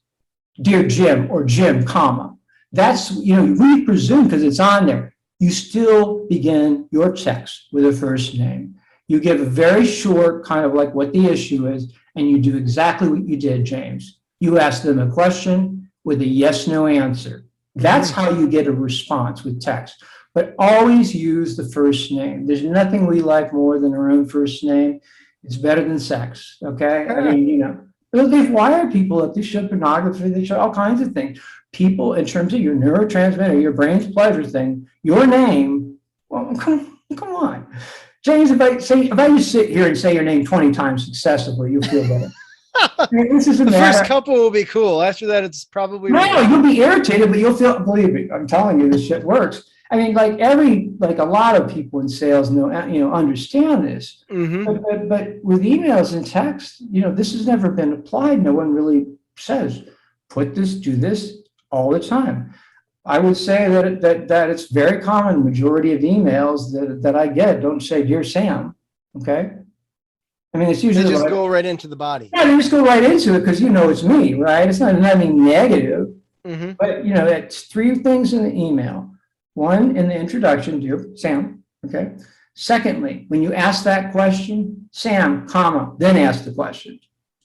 Dear Jim or Jim, comma, that's, we presume because it's on there, you still begin your text with a first name. You give a very short, kind of like what the issue is, and you do exactly what you did, James. You ask them a question with a yes, no answer. That's how you get a response with text. but always use the first name. There's nothing we like more than our own first name. It's better than sex. Okay. I mean, they've wired people up. They show pornography. They show all kinds of things. People, in terms of your neurotransmitter, your brain's pleasure thing, your name. Well, come on, James. If I just sit here and say your name 20 times successively, you'll feel better. I mean, this is the first couple will be cool. After that, it's probably you'll be irritated, but you'll feel. Believe me, I'm telling you, this shit works. I mean, like a lot of people in sales understand this, but with emails and text, this has never been applied. No one really says, do this all the time. I would say that it's very common. Majority of emails that I get don't say "Dear Sam." Okay. I mean, it's usually they just go right into the body. Yeah, they just go right into it because it's me, right? It's not anything negative, but it's three things in the email. One, in the introduction, "Dear Sam." Okay. Secondly, when you ask that question, Sam, comma, then ask the question.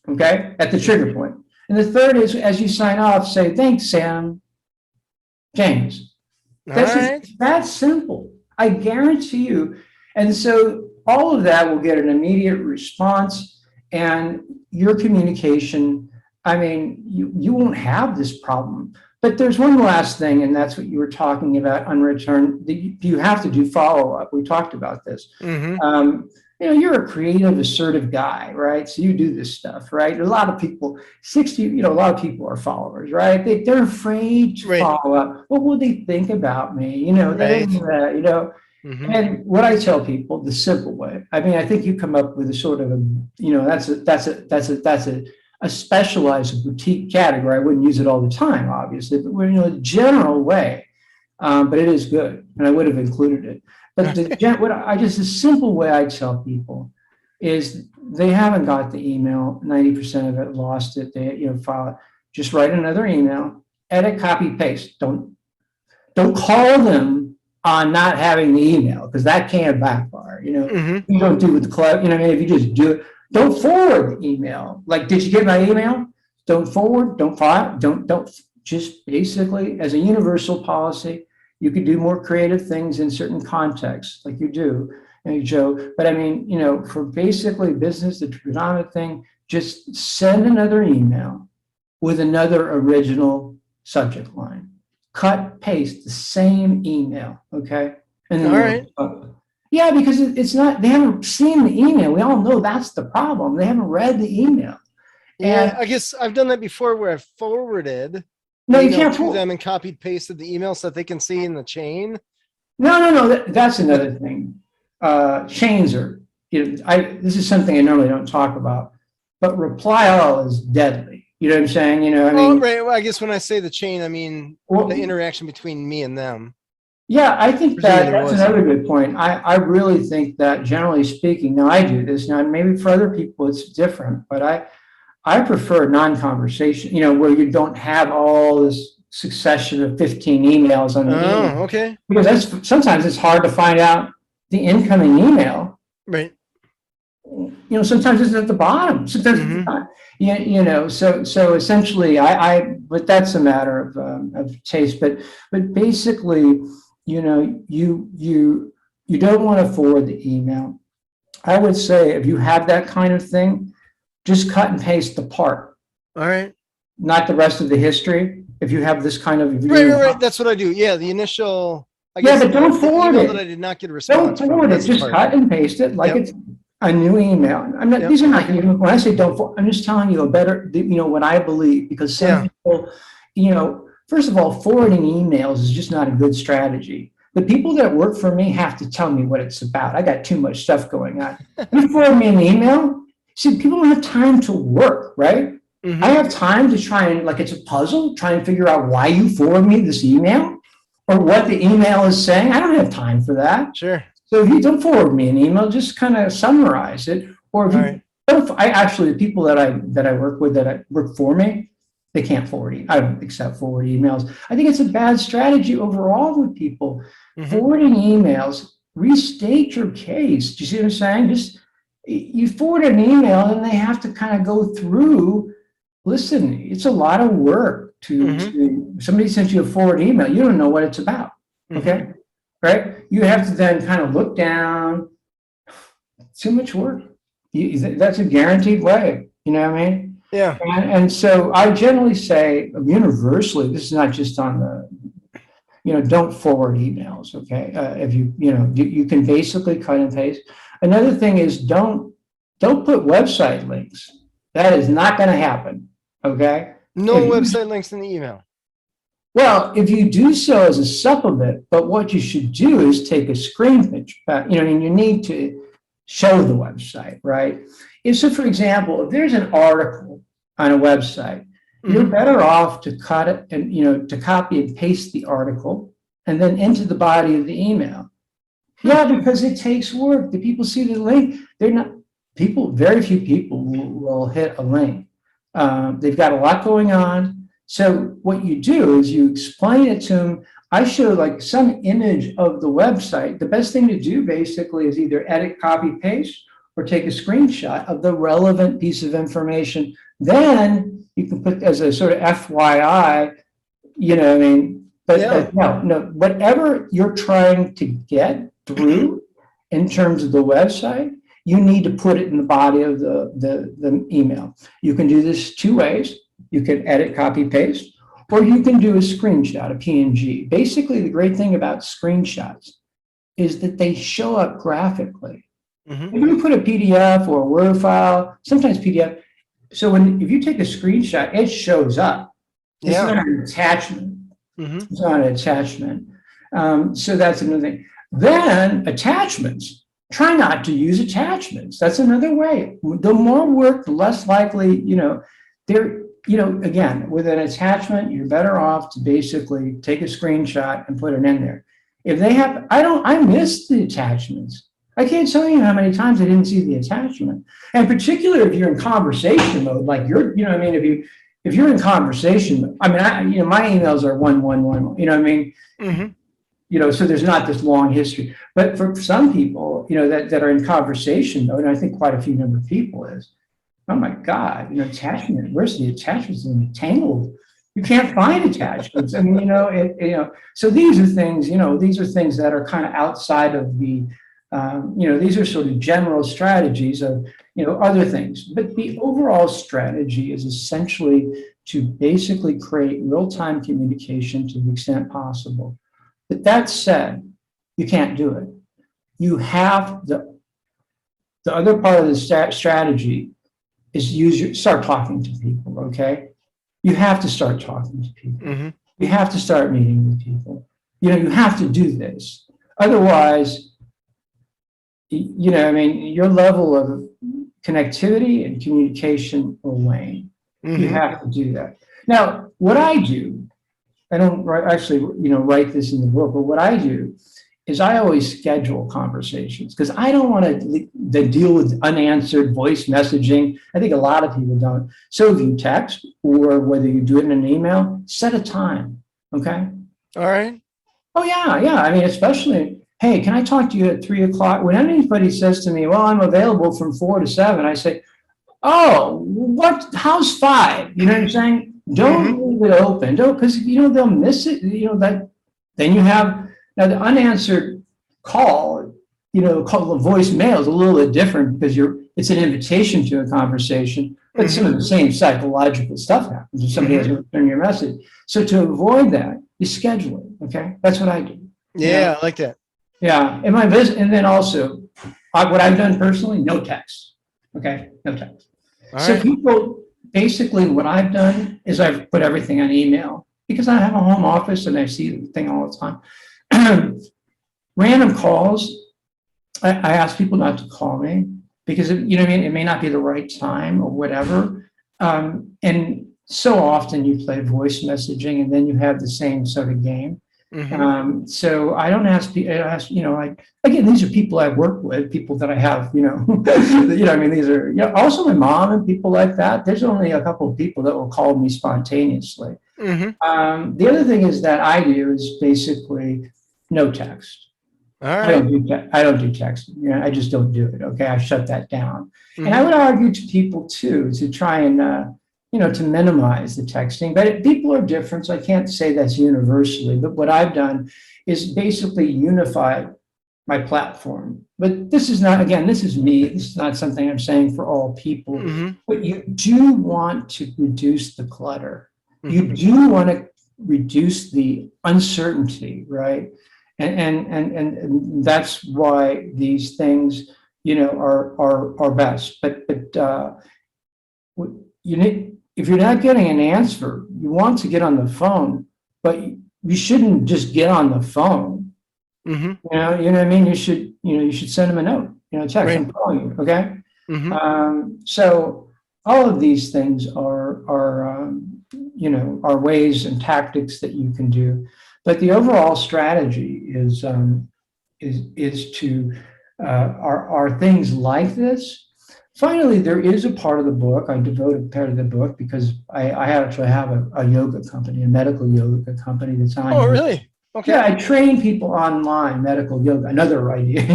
Okay, at the trigger point. And the third is, as you sign off, say, "Thanks, Sam, James." That's simple. I guarantee you. And so all of that will get an immediate response, and your communication, I mean, you won't have this problem. But there's one last thing, and that's what you were talking about, unreturned. You have to do follow-up. We talked about this. You're a creative, assertive guy, right? So you do this stuff, right? A lot of people, a lot of people are followers, right? They're afraid to follow up. What will they think about me? And what I tell people, the simple way, I mean, I think you come up with a sort of that's a specialized boutique category. I wouldn't use it all the time, obviously, but a general way. But it is good, and I would have included it. But a simple way I tell people is they haven't got the email, 90% of it, lost it, they file it. Just write another email, edit, copy, paste. Don't call them on not having the email, because that can backfire. You don't do it with the club. If you just do it, don't forward the email. Like, did you get my email? Don't forward, don't file, don't just basically, as a universal policy, you could do more creative things in certain contexts, like you do, Joe. But I mean, for basically business, the predominant thing, just send another email with another original subject line. Cut, paste the same email, okay? And then all right. Yeah, because it's not, they haven't seen the email. We all know that's the problem. They haven't read the email. Yeah, I guess I've done that before where I've forwarded you can't to them and copied pasted the email so that they can see in the chain. No. That's another thing. Chains are, this is something I normally don't talk about, but reply all is deadly. You know what I'm saying? Right. Well, I guess when I say the chain, I mean the interaction between me and them. Yeah, I think that's another good point. I really think that, generally speaking, now I do this, now maybe for other people it's different, but I prefer non-conversation, where you don't have all this succession of 15 emails on the email. Okay. Because sometimes it's hard to find out the incoming email. Right. Sometimes it's at the bottom. Sometimes it's not. So essentially, but that's a matter of taste. But basically, you don't want to forward the email. I would say if you have that kind of thing, just cut and paste the part. All right. Not the rest of the history. If you have this kind of right. That's what I do. Yeah, the initial. I guess but don't forward it. That I did not get a response. Don't forward it. Just cut and paste it like it's a new email. I'm not. These are not even. When I say don't forward, I'm just telling you a better. What I believe, because some people, first of all, forwarding emails is just not a good strategy. The people that work for me have to tell me what it's about. I got too much stuff going on. You forward me an email. See, people don't have time to work, right? I have time to try and, like it's a puzzle, try and figure out why you forward me this email or what the email is saying. I don't have time for that. Sure. So if you don't forward me an email, just kind of summarize it. Or if you don't, the people that I work with that work for me, they can't forward. I don't accept forward emails. I think it's a bad strategy overall with people. Forwarding emails, restate your case. Do you see what I'm saying? You forward an email and they have to kind of go through. Listen, it's a lot of work to somebody sent you a forward email. You don't know what it's about. Okay. right? You have to then kind of look down. Too much work. That's a guaranteed way. You know what I mean? Yeah. And so I generally say universally, this is not just on the, don't forward emails. Okay. If you can basically cut and paste. Another thing is don't put website links. That is not going to happen. Okay. No If you- website links in the email. Well, if you do so as a supplement, but what you should do is take a screen picture. And you need to show the website, right? So, for example, if there's an article on a website, you're better off to cut it and to copy and paste the article and then into the body of the email. Yeah, because it takes work. The people see the link. They're not people. Very few people will hit a link. They've got a lot going on. So what you do is you explain it to them. I show like some image of the website. The best thing to do basically is either edit, copy, paste, or take a screenshot of the relevant piece of information. Then you can put as a sort of FYI, but no, whatever you're trying to get through in terms of the website, you need to put it in the body of the email. You can do this two ways. You can edit, copy, paste, or you can do a screenshot, a PNG. Basically, the great thing about screenshots is that they show up graphically. If you put a PDF or a Word file, sometimes PDF. So if you take a screenshot, it shows up. It's not an attachment. It's not an attachment. So that's another thing. Then attachments. Try not to use attachments. That's another way. The more work, the less likely, again, with an attachment, you're better off to basically take a screenshot and put it in there. If they have, I miss the attachments. I can't tell you how many times I didn't see the attachment. And particularly if you're in conversation mode, like if you're in conversation mode, my emails are 111, so there's not this long history. But for some people, that are in conversation mode, and I think quite a few number of people is, oh my God, attachment, where's the attachments entangled? You can't find attachments. So these are things that are kind of outside of the, these are sort of general strategies of, other things. But the overall strategy is essentially to basically create real-time communication to the extent possible. But that said, you can't do it. You have the other part of the strategy is start talking to people, okay? You have to start talking to people. You have to start meeting with people. You have to do this. Otherwise, your level of connectivity and communication will wane. You have to do that. Now, what I do, I don't actually, write this in the book, but what I do is I always schedule conversations because I don't want to deal with unanswered voice messaging. I think a lot of people don't. So if you text or whether you do it in an email, set a time. Okay. All right. Oh yeah. Especially, hey, can I talk to you at 3:00? When anybody says to me, well, I'm available from 4 to 7, I say, oh, how's 5? You know what I'm saying? Don't leave it open. Because they'll miss it. Then you have now the unanswered call. Call the voicemail is a little bit different because it's an invitation to a conversation, but some of the same psychological stuff happens if somebody hasn't returned your message. So to avoid that, you schedule it. Okay, that's what I do. Yeah, I like that. Yeah, and then also what I've done personally, no text. Okay, no text. So people, basically what I've done is I've put everything on email because I have a home office and I see the thing all the time. Random calls, I ask people not to call me because it may not be the right time or whatever. And so often you play voice messaging and then you have the same sort of game. So I don't ask people, again, these are people I've worked with, people that I have, these are, also my mom and people like that. There's only a couple of people that will call me spontaneously. The other thing is that I do is basically no text. I don't do text. I just don't do it. Okay. I shut that down. And I would argue to people too, to try and, to minimize the texting. But people are different, so I can't say that's universally. But what I've done is basically unify my platform. But this is not, again, this is me. This is not something I'm saying for all people. Mm-hmm. But you do want to reduce the clutter. You Mm-hmm. do want to reduce the uncertainty, right? And that's why these things, are best. But you need, if you're not getting an answer, you want to get on the phone, but you shouldn't just get on the phone. Mm-hmm. You know what I mean? You should send them a note, text, Right. I'm calling you, okay? Mm-hmm. So all of these things are ways and tactics that you can do, but the overall strategy is to are things like this. Finally, there is a part of the book, I devoted part of the book because I actually have a yoga company, a medical yoga company that's on Oh, here. really? Okay. Yeah, I train people online, medical yoga, another idea,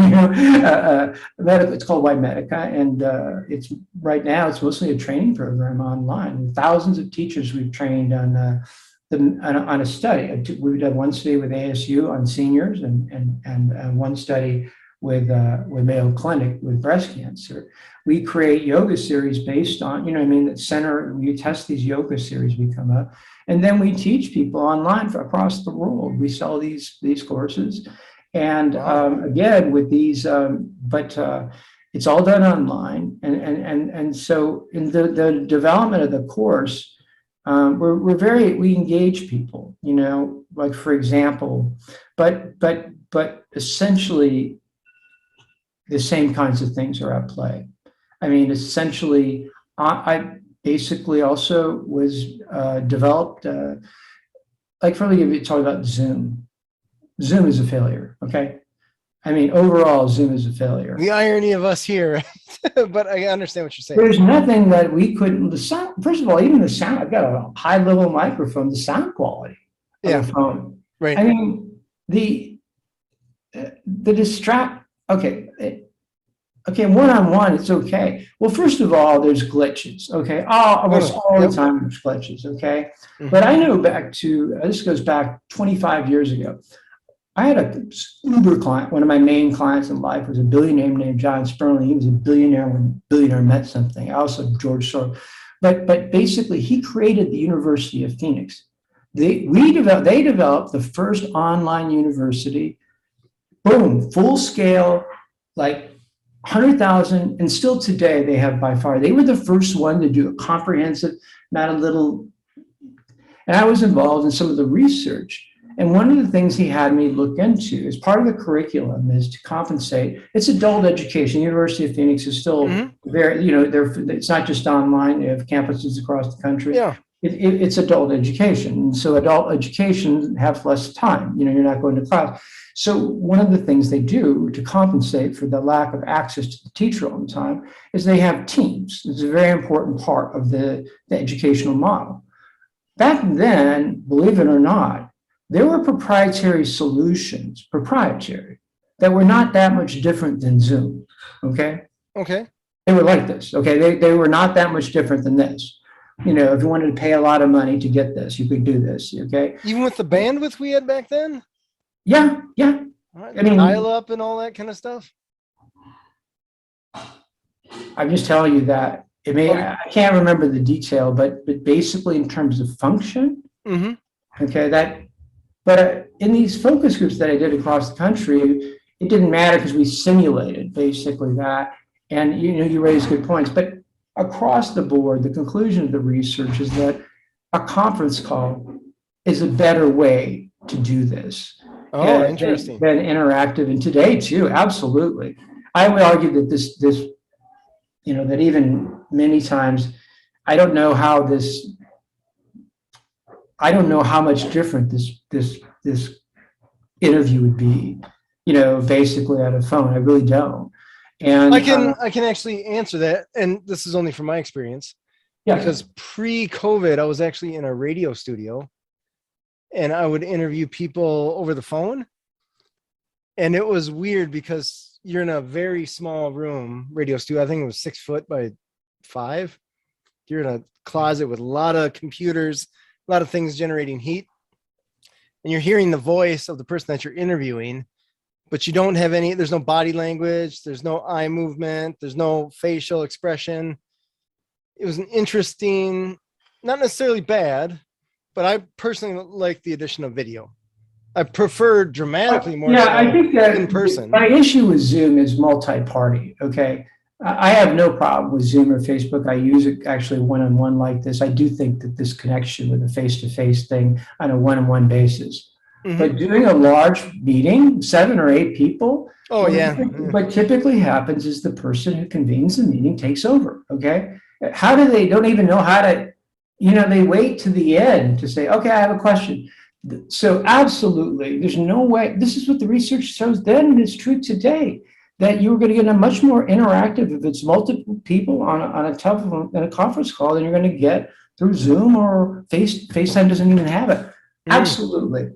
medical, it's called White Medica. And it's right now, it's mostly a training program online. Thousands of teachers we've trained on a study. We've done one study with ASU on seniors and one study with Mayo Clinic with breast cancer. We create yoga series based on, that center, we test these yoga series we come up. And then we teach people online across the world. We sell these courses. And Wow. again, with these, but it's all done online. And so in the development of the course, we engage people, like for example, but essentially the same kinds of things are at play. I mean, essentially, I basically also was developed, like for me, talk about Zoom. Zoom is a failure, okay? I mean, overall, Zoom is a failure. The irony of us here, but I understand what you're saying. There's nothing that we couldn't, the sound, first of all, even the sound, I've got a high level microphone, the sound quality of Yeah. the phone. Right. I mean, the distract, okay, one-on-one, it's okay. Well, first of all, there's glitches, okay? Almost Totally. all Yep. the time there's glitches, okay? Mm-hmm. But I know back to, this goes back 25 years ago. I had a Uber client, one of my main clients in life was a billionaire named John Sperling. He was a billionaire when billionaire meant something. I also George Soros. But basically, he created the University of Phoenix. They developed the first online university, boom, full scale, like 100,000, and still today they have by far, they were the first one to do a comprehensive, not a little, and I was involved in some of the research. And one of the things he had me look into as part of the curriculum is to compensate. It's adult education. University of Phoenix is still very, it's not just online. They have campuses across the country. Yeah. It's adult education. And so adult education have less time. You're not going to class. So one of the things they do to compensate for the lack of access to the teacher all the time is they have teams. It's a very important part of the educational model. Back then, believe it or not, there were proprietary solutions, that were not that much different than Zoom, okay? Okay. They were like this, okay? They were not that much different than this. If you wanted to pay a lot of money to get this, you could do this, okay? Even with the bandwidth we had back then? Yeah. Right, dial up and all that kind of stuff? I'm just telling you that. I can't remember the detail, but basically in terms of function, okay, but in these focus groups that I did across the country, it didn't matter because we simulated basically that. And you raised good points, but across the board, the conclusion of the research is that a conference call is a better way to do this. Oh, interesting. Than interactive, and today too, absolutely. I would argue that this, that even many times, I don't know how much different this interview would be, basically on a phone. I really don't. And I can actually answer that, and this is only from my experience. Yeah. Because pre-COVID, I was actually in a radio studio, and I would interview people over the phone, and it was weird because you're in a very small room, radio studio. I think it was 6 foot by 5. you're in a closet with a lot of computers, a lot of things generating heat, and you're hearing the voice of the person that you're interviewing, but you don't have any, there's no body language, there's no eye movement, there's no facial expression. It was an interesting, not necessarily bad, but I personally like the addition of video. I prefer dramatically more so I think that in person. my issue with Zoom is multi-party. Okay. I have no problem with Zoom or Facebook. I use it actually one-on-one like this. I do think that this connection with a face-to-face thing on a one-on-one basis. Mhm. But doing a large meeting, 7 or 8 people, Oh, yeah. what typically happens is the person who convenes the meeting takes over. Okay. How do they don't even know how to, they wait to the end to say, okay, I have a question. So absolutely, there's no way. This is what the research shows then, and it's true today, that you're going to get a much more interactive if it's multiple people on a conference call than you're going to get through Zoom or FaceTime doesn't even have it. Absolutely.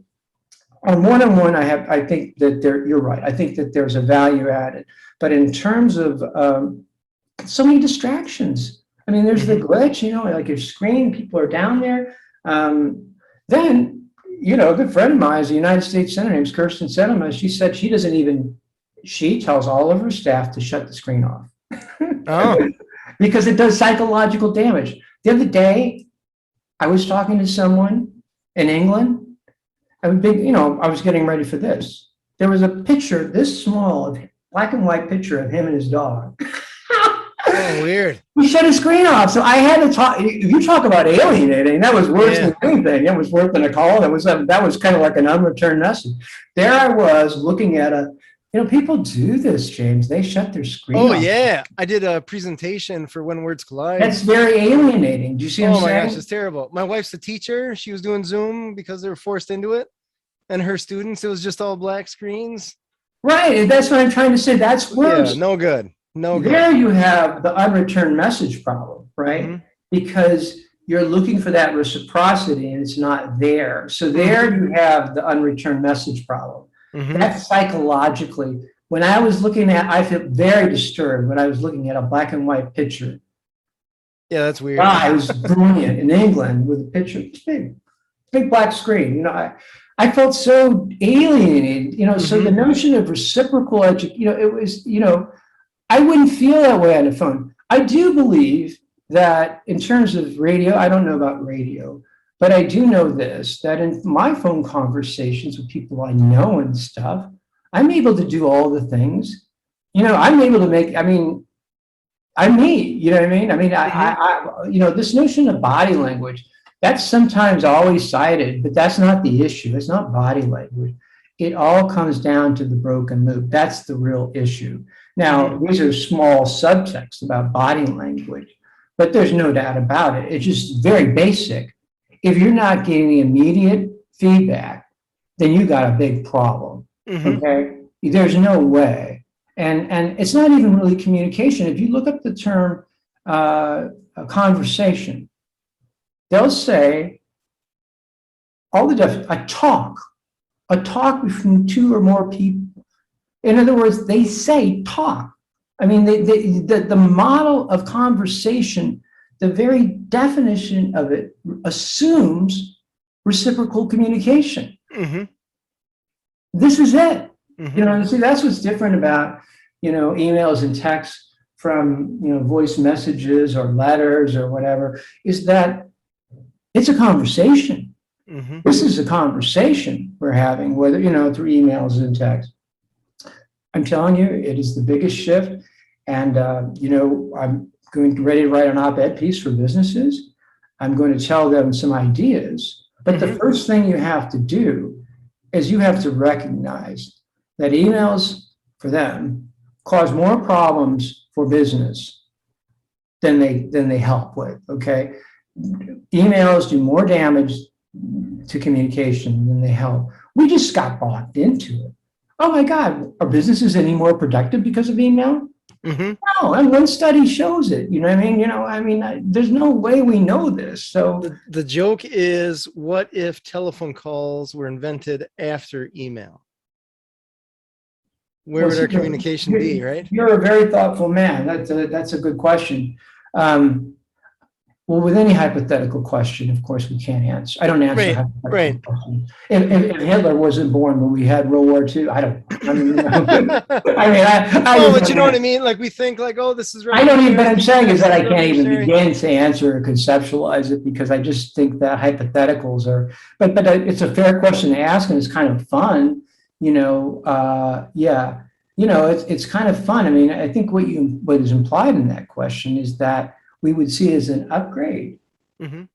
On one-on-one, I think that you're right. I think that there's a value added, but in terms of so many distractions. I mean, there's the glitch, like your screen, people are down there. Then, a good friend of mine is a United States Senator, named Kirsten Sinema. She said she tells all of her staff to shut the screen off. Oh. Because it does psychological damage. The other day, I was talking to someone in England. I was getting ready for this. There was a picture this small, black and white picture of him and his dog. Oh, weird. We shut his screen off. So I had to talk. You talk about alienating. That was worse than anything. It was worse than a call. That was kind of like an unreturned message. There I was looking at people do this, James. They shut their screen off. Oh, yeah. I did a presentation for When Words Collide. That's very alienating. Do you see what I'm saying? Oh, my gosh, it's terrible. My wife's a teacher. She was doing Zoom because they were forced into it. And her students, it was just all black screens. Right. And that's what I'm trying to say. That's worse. Yeah, no good. No good. There you have the unreturned message problem, right? Because you're looking for that reciprocity and it's not there. So there you have the unreturned message problem. That's psychologically. When I was looking at, I feel very disturbed when I was looking at a black and white picture. Yeah, that's weird. It was brilliant in England with a picture, big black screen. I felt so alienated. So the notion of reciprocal education, it was, I wouldn't feel that way on the phone. I do believe that in terms of radio, I don't know about radio, but I do know this, that in my phone conversations with people I know and stuff, I'm able to do all the things. I'm able to make, I'm me, you know what I mean? I this notion of body language, that's sometimes always cited, but that's not the issue. It's not body language. It all comes down to the broken loop. That's the real issue. Now, these are small subtexts about body language, but there's no doubt about it. It's just very basic. If you're not getting immediate feedback, then you got a big problem. Okay? There's no way. And it's not even really communication. If you look up the term a conversation, they'll say a talk between 2 or more people. In other words, they say talk. I mean, the model of conversation, the very definition of it assumes reciprocal communication. This is it. See, that's what's different about, emails and texts from, voice messages or letters or whatever, is that it's a conversation. This is a conversation we're having, whether, through emails and text. I'm telling you, it is the biggest shift. And, I'm ready to write an op-ed piece for businesses. I'm going to tell them some ideas. But the first thing you have to do is you have to recognize that emails for them cause more problems for business than they help with, okay? Emails do more damage to communication than they help. We just got bought into it. Oh my God, are businesses any more productive because of email? No, and one study shows it. You know what I mean? There's no way we know this. So the joke is, what if telephone calls were invented after email? Where would our communication be, right? You're a very thoughtful man. That's a good question. Well, with any hypothetical question, of course, we can't answer. I don't answer Right, hypothetical right. questions. If Hitler wasn't born when we had World War II, I don't know. I mean, you know, I Well, just but you don't know what I know. mean? Like we think like, oh, this is I don't even, but revolutionary. I'm saying is that I This is can't even revolutionary. begin to answer or conceptualize it because I just think that hypotheticals are, but it's a fair question to ask and it's kind of fun, yeah, it's kind of fun. I mean, I think what is implied in that question is that we would see as an upgrade. Mm-hmm. Do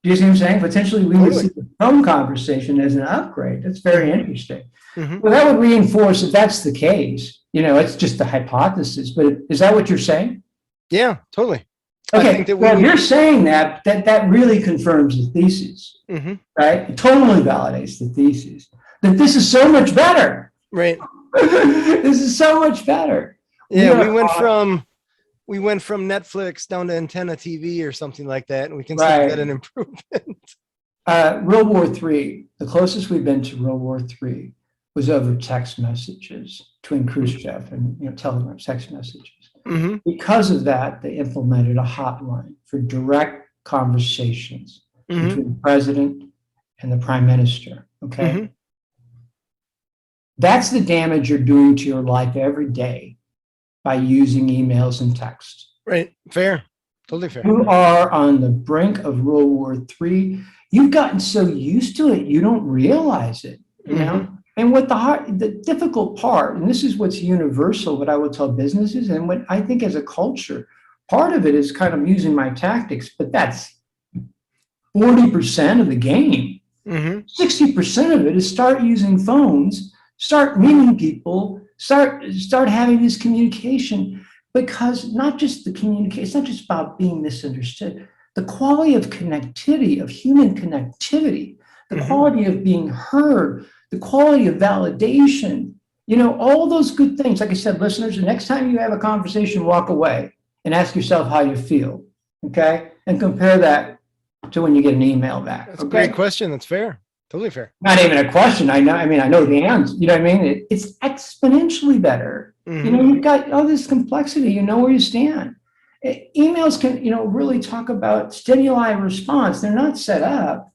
you see what I'm saying? Potentially we would see Totally. the phone conversation as an upgrade. That's very Mm-hmm. interesting. Mm-hmm. Well, that would reinforce if that's the case, it's just a hypothesis, but is that what you're saying? Yeah, totally. I Okay, think that we well, if would. you're saying that really confirms the thesis, Mm-hmm. right? It totally validates the thesis that this is so much better. Right. This is so much better. Yeah, we went from Netflix down to antenna TV or something like that, and we consider that an improvement. World War III, the closest we've been to World War III was over text messages between Khrushchev and telegram text messages. Mm-hmm. Because of that, they implemented a hotline for direct conversations between the president and the prime minister. Okay. Mm-hmm. That's the damage you're doing to your life every day by using emails and text. Right. Fair. Totally fair. You are on the brink of World War III. You've gotten so used to it, you don't realize it, Mm-hmm. And what the difficult part, and this is what's universal, what I will tell businesses, and what I think as a culture, part of it is kind of using my tactics, but that's 40% of the game. Mm-hmm. 60% of it is start using phones, start meeting people, start having this communication, because not just the communication, it's not just about being misunderstood. The quality of connectivity, of human connectivity, the quality of being heard, the quality of validation, all those good things. Like I said, listeners, the next time you have a conversation, walk away and ask yourself how you feel, okay? And compare that to when you get an email back. That's a great question. That's fair. Totally fair. Not even a question. I know the answer. You know what I mean? It's exponentially better. Mm-hmm. You've got all this complexity. You know where you stand. Emails can, really talk about stimuli response. They're not set up.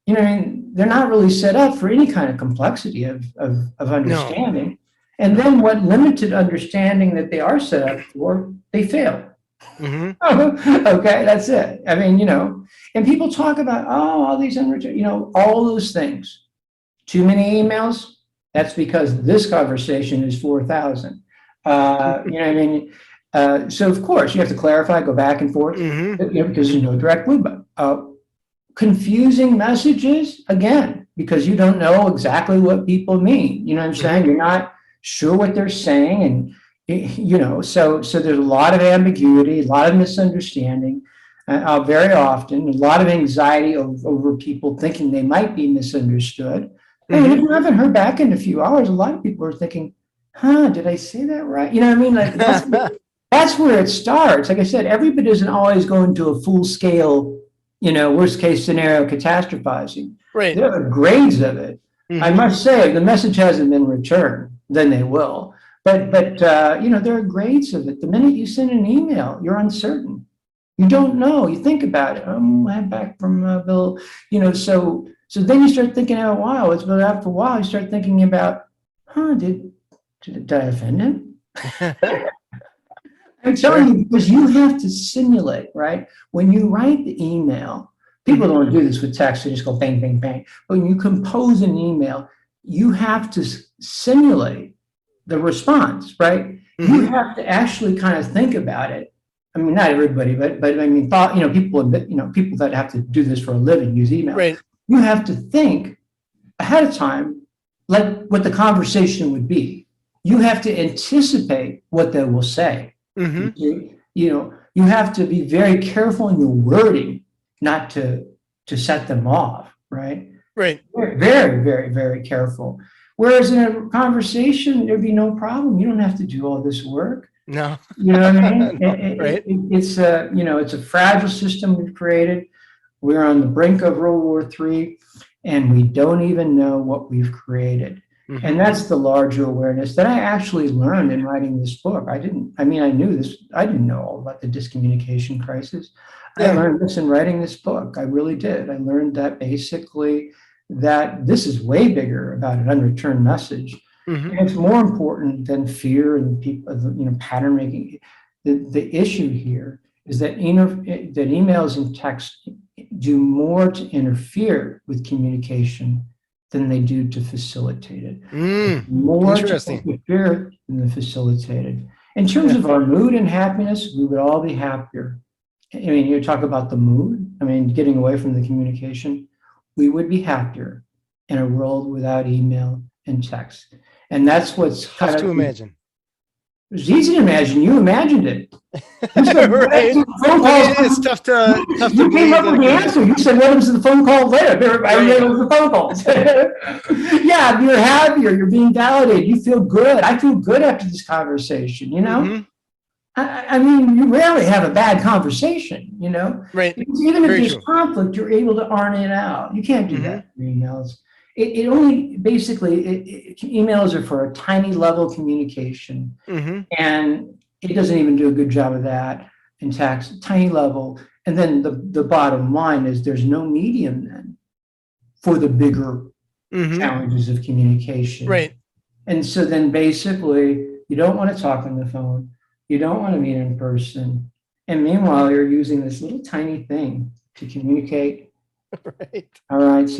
They're not really set up for any kind of complexity of understanding. No. And then what limited understanding that they are set up for, they fail. Mm-hmm. Okay, that's it. And people talk about, all these, all those things. Too many emails, that's because this conversation is 4,000. So of course you have to clarify, go back and forth, because there's no direct loop. Confusing messages, again, because you don't know exactly what people mean. You know what I'm saying? You're not sure what they're saying. And, so there's a lot of ambiguity, a lot of misunderstanding, very often, a lot of anxiety over people thinking they might be misunderstood. And if you haven't heard back in a few hours, a lot of people are thinking, did I say that right? You know what I mean? Like that's where it starts. Like I said, everybody isn't always going to a full scale, worst case scenario catastrophizing. Right. There are grades of it. I must say, if the message hasn't been returned, then they will. But there are grades of it. The minute you send an email, you're uncertain. You don't know. You think about it. I have back from Bill. So then you start thinking out a while. But after a while, you start thinking about, did I offend him? I'm telling you, because you have to simulate, right? When you write the email, people don't do this with text, they just go bang, bang, bang. But when you compose an email, you have to simulate the response, right? You have to actually kind of think about it. I mean, not everybody, but people that have to do this for a living use email. Right. You have to think ahead of time, like what the conversation would be. You have to anticipate what they will say. You have to be very careful in your wording, not to set them off, right? Right. Very, very, very careful. Whereas in a conversation, there'd be no problem. You don't have to do all this work. No. You know what I mean? Right. It's a fragile system we've created. We're on the brink of World War III, and we don't even know what we've created. And that's the larger awareness that I actually learned in writing this book. I knew this, I didn't know all about the discommunication crisis. I learned this in writing this book. I really did. I learned that basically that this is way bigger about an unreturned message. And it's more important than fear and people, pattern making. The issue here is that emails and text do more to interfere with communication than they do to facilitate it. More to interfere than to facilitate it. In terms of our mood and happiness, we would all be happier. I mean, you talk about the mood, getting away from the communication, we would be happier in a world without email and text. And that's what's tough to imagine. It's easy to imagine. You imagined it. Right. It's tough to you came up with the answer. You said, what was the phone call later? I it was the phone calls. Yeah, you're happier. You're being validated. You feel good. I feel good after this conversation, you rarely have a bad conversation, Right. Because even if there's conflict, you're able to iron it out. You can't do that through emails. It only basically emails are for a tiny level of communication, and it doesn't even do a good job of that in text, tiny level. And then the bottom line is there's no medium then for the bigger challenges of communication. Right. And so then basically you don't want to talk on the phone, you don't want to meet in person, and meanwhile you're using this little tiny thing to communicate. Right. All right.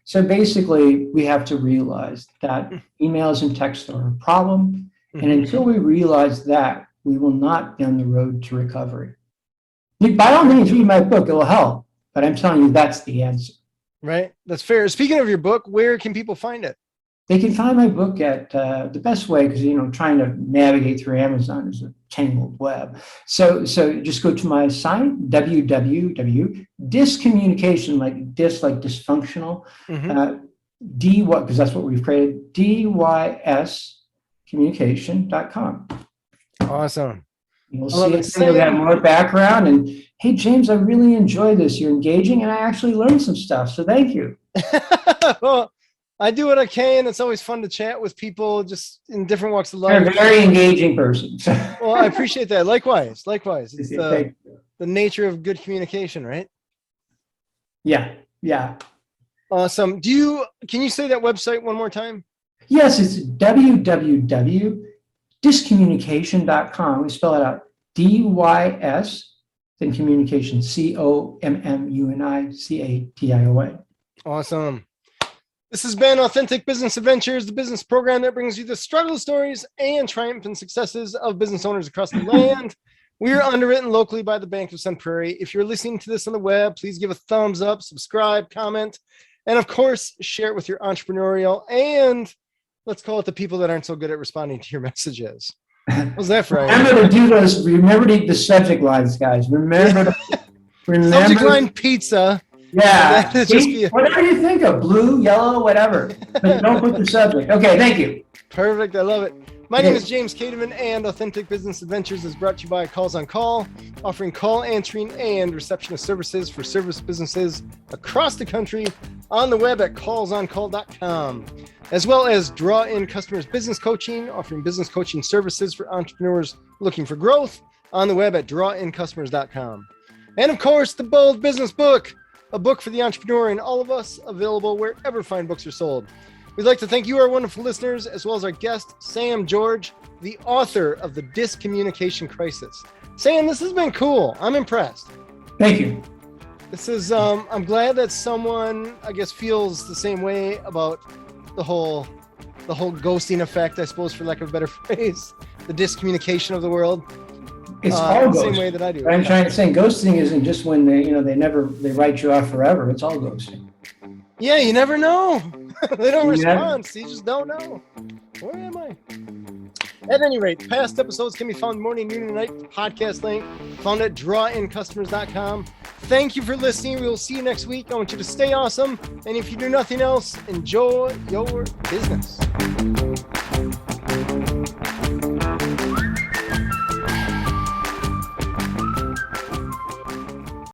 So basically, we have to realize that emails and text are a problem. And until we realize that, we will not be on the road to recovery. By all means, read my book. It will help. But I'm telling you, that's the answer. Right. That's fair. Speaking of your book, where can people find it? They can find my book at the best way, because, trying to navigate through Amazon is a tangled web. So just go to my site, www.discommunication, like dysfunctional, because that's what we've created, dyscommunication.com. Awesome. You'll see we have more background. And hey, James, I really enjoy this. You're engaging, and I actually learned some stuff. So thank you. Well, I do what I can. It's always fun to chat with people just in different walks of life. You're a very engaging person. Well, I appreciate that. Likewise. It's the nature of good communication, right? Yeah. Awesome. Can you say that website one more time? Yes, it's www.discommunication.com. We spell it out. D-Y-S, then communication, COMMUNICATION. Awesome. This has been Authentic Business Adventures, the business program that brings you the struggle stories and triumphant successes of business owners across the land. We are underwritten locally by the Bank of Sun Prairie. If you're listening to this on the web, please give a thumbs up, subscribe, comment, and of course, share it with your entrepreneurial and let's call it the people that aren't so good at responding to your messages. How's that for Remember to do those. Remember to eat the subject lines, guys. Remember. Subject line pizza. Yeah. Whatever you think of, blue, yellow, whatever. But don't put the subject. Okay, thank you. Perfect. I love it. My name is James Kademan, and Authentic Business Adventures is brought to you by Calls on Call, offering call answering and receptionist services for service businesses across the country on the web at callsoncall.com, as well as Draw In Customers Business Coaching, offering business coaching services for entrepreneurs looking for growth on the web at drawincustomers.com. And of course, the Bold Business Book, a book for the entrepreneur and all of us, available wherever fine books are sold. We'd like to thank you, our wonderful listeners, as well as our guest, Sam George, the author of The Dyscommunication Crisis. Sam, this has been cool. I'm impressed. Thank you. This is, I'm glad that someone, I guess, feels the same way about the whole ghosting effect, I suppose, for lack of a better phrase, the dyscommunication of the world. It's all the same way that I do. What I'm trying to say, ghosting isn't just when they write you off forever. It's all ghosting. Yeah, you never know. They don't respond, so you just don't know. Where am I? At any rate, past episodes can be found morning, noon, and night. Podcast link found at drawincustomers.com. Thank you for listening. We will see you next week. I want you to stay awesome. And if you do nothing else, enjoy your business.